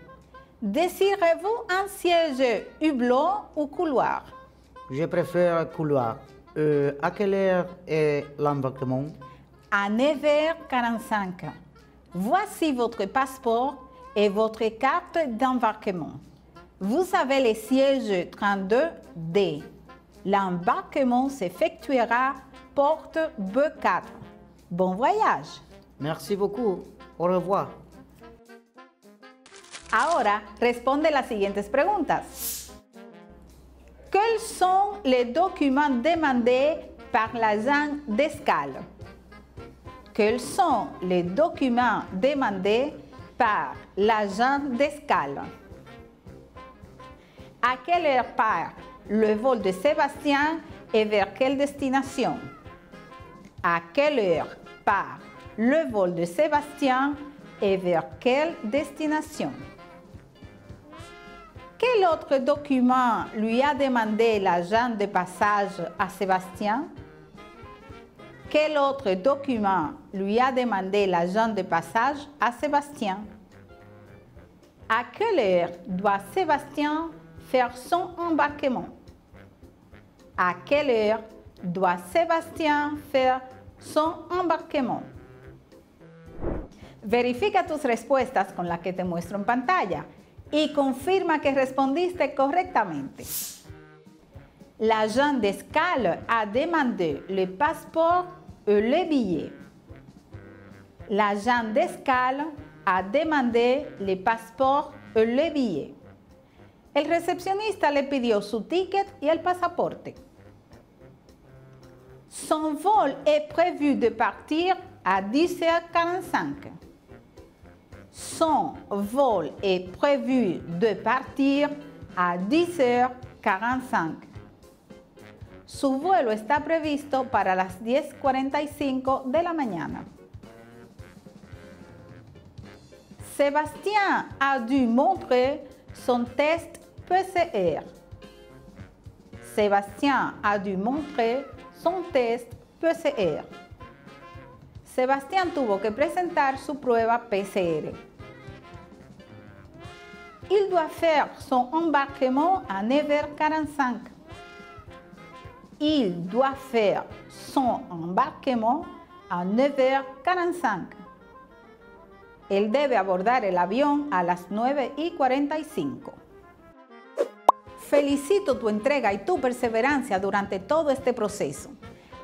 Désirez-vous un siège hublot ou couloir? Je préfère couloir. À quelle heure est l'embarquement? À 9h45. Voici votre passeport et votre carte d'embarquement. Vous avez le siège 32D. L'embarquement s'effectuera porte B4. Bon voyage. Merci beaucoup. Au revoir. Ahora responde las siguientes preguntas. Quels sont les documents demandés par l'agent d'escale? Quels sont les documents demandés par l'agent d'escale? À quelle heure part le vol de Sébastien et vers quelle destination? À quelle heure part le vol de Sébastien et vers quelle destination? Quel autre document lui a demandé l'agent de passage à Sébastien? Quel autre document lui a demandé l'agent de passage à Sébastien? À quelle heure doit Sébastien faire son embarquement? À quelle heure doit Sébastien faire son embarquement? Verifica tus respuestas con la que te muestro en pantalla y confirma que respondiste correctamente. L'agent d'escale a demandé le passeport et le billet. L'agent d'escale a demandé le passeport et le billet. El recepcionista le pidió su ticket y el pasaporte. Son vol est prévu de partir à 10h45. Son vol est prévu de partir à 10h45. Su vuelo está previsto para las 10:45 de la mañana. Sébastien a dû montrer son test PCR. Sébastien a dû montrer son test PCR. Sebastián tuvo que presentar su prueba PCR. Il doit faire son embarquement à 9h45. Il doit faire son embarquement à 9h45. Él debe abordar el avión a las 9:45. Felicito tu entrega y tu perseverancia durante todo este proceso.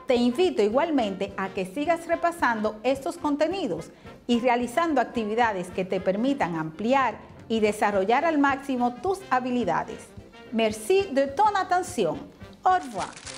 Te invito igualmente a que sigas repasando estos contenidos y realizando actividades que te permitan ampliar y desarrollar al máximo tus habilidades. Merci de ton attention. Au revoir.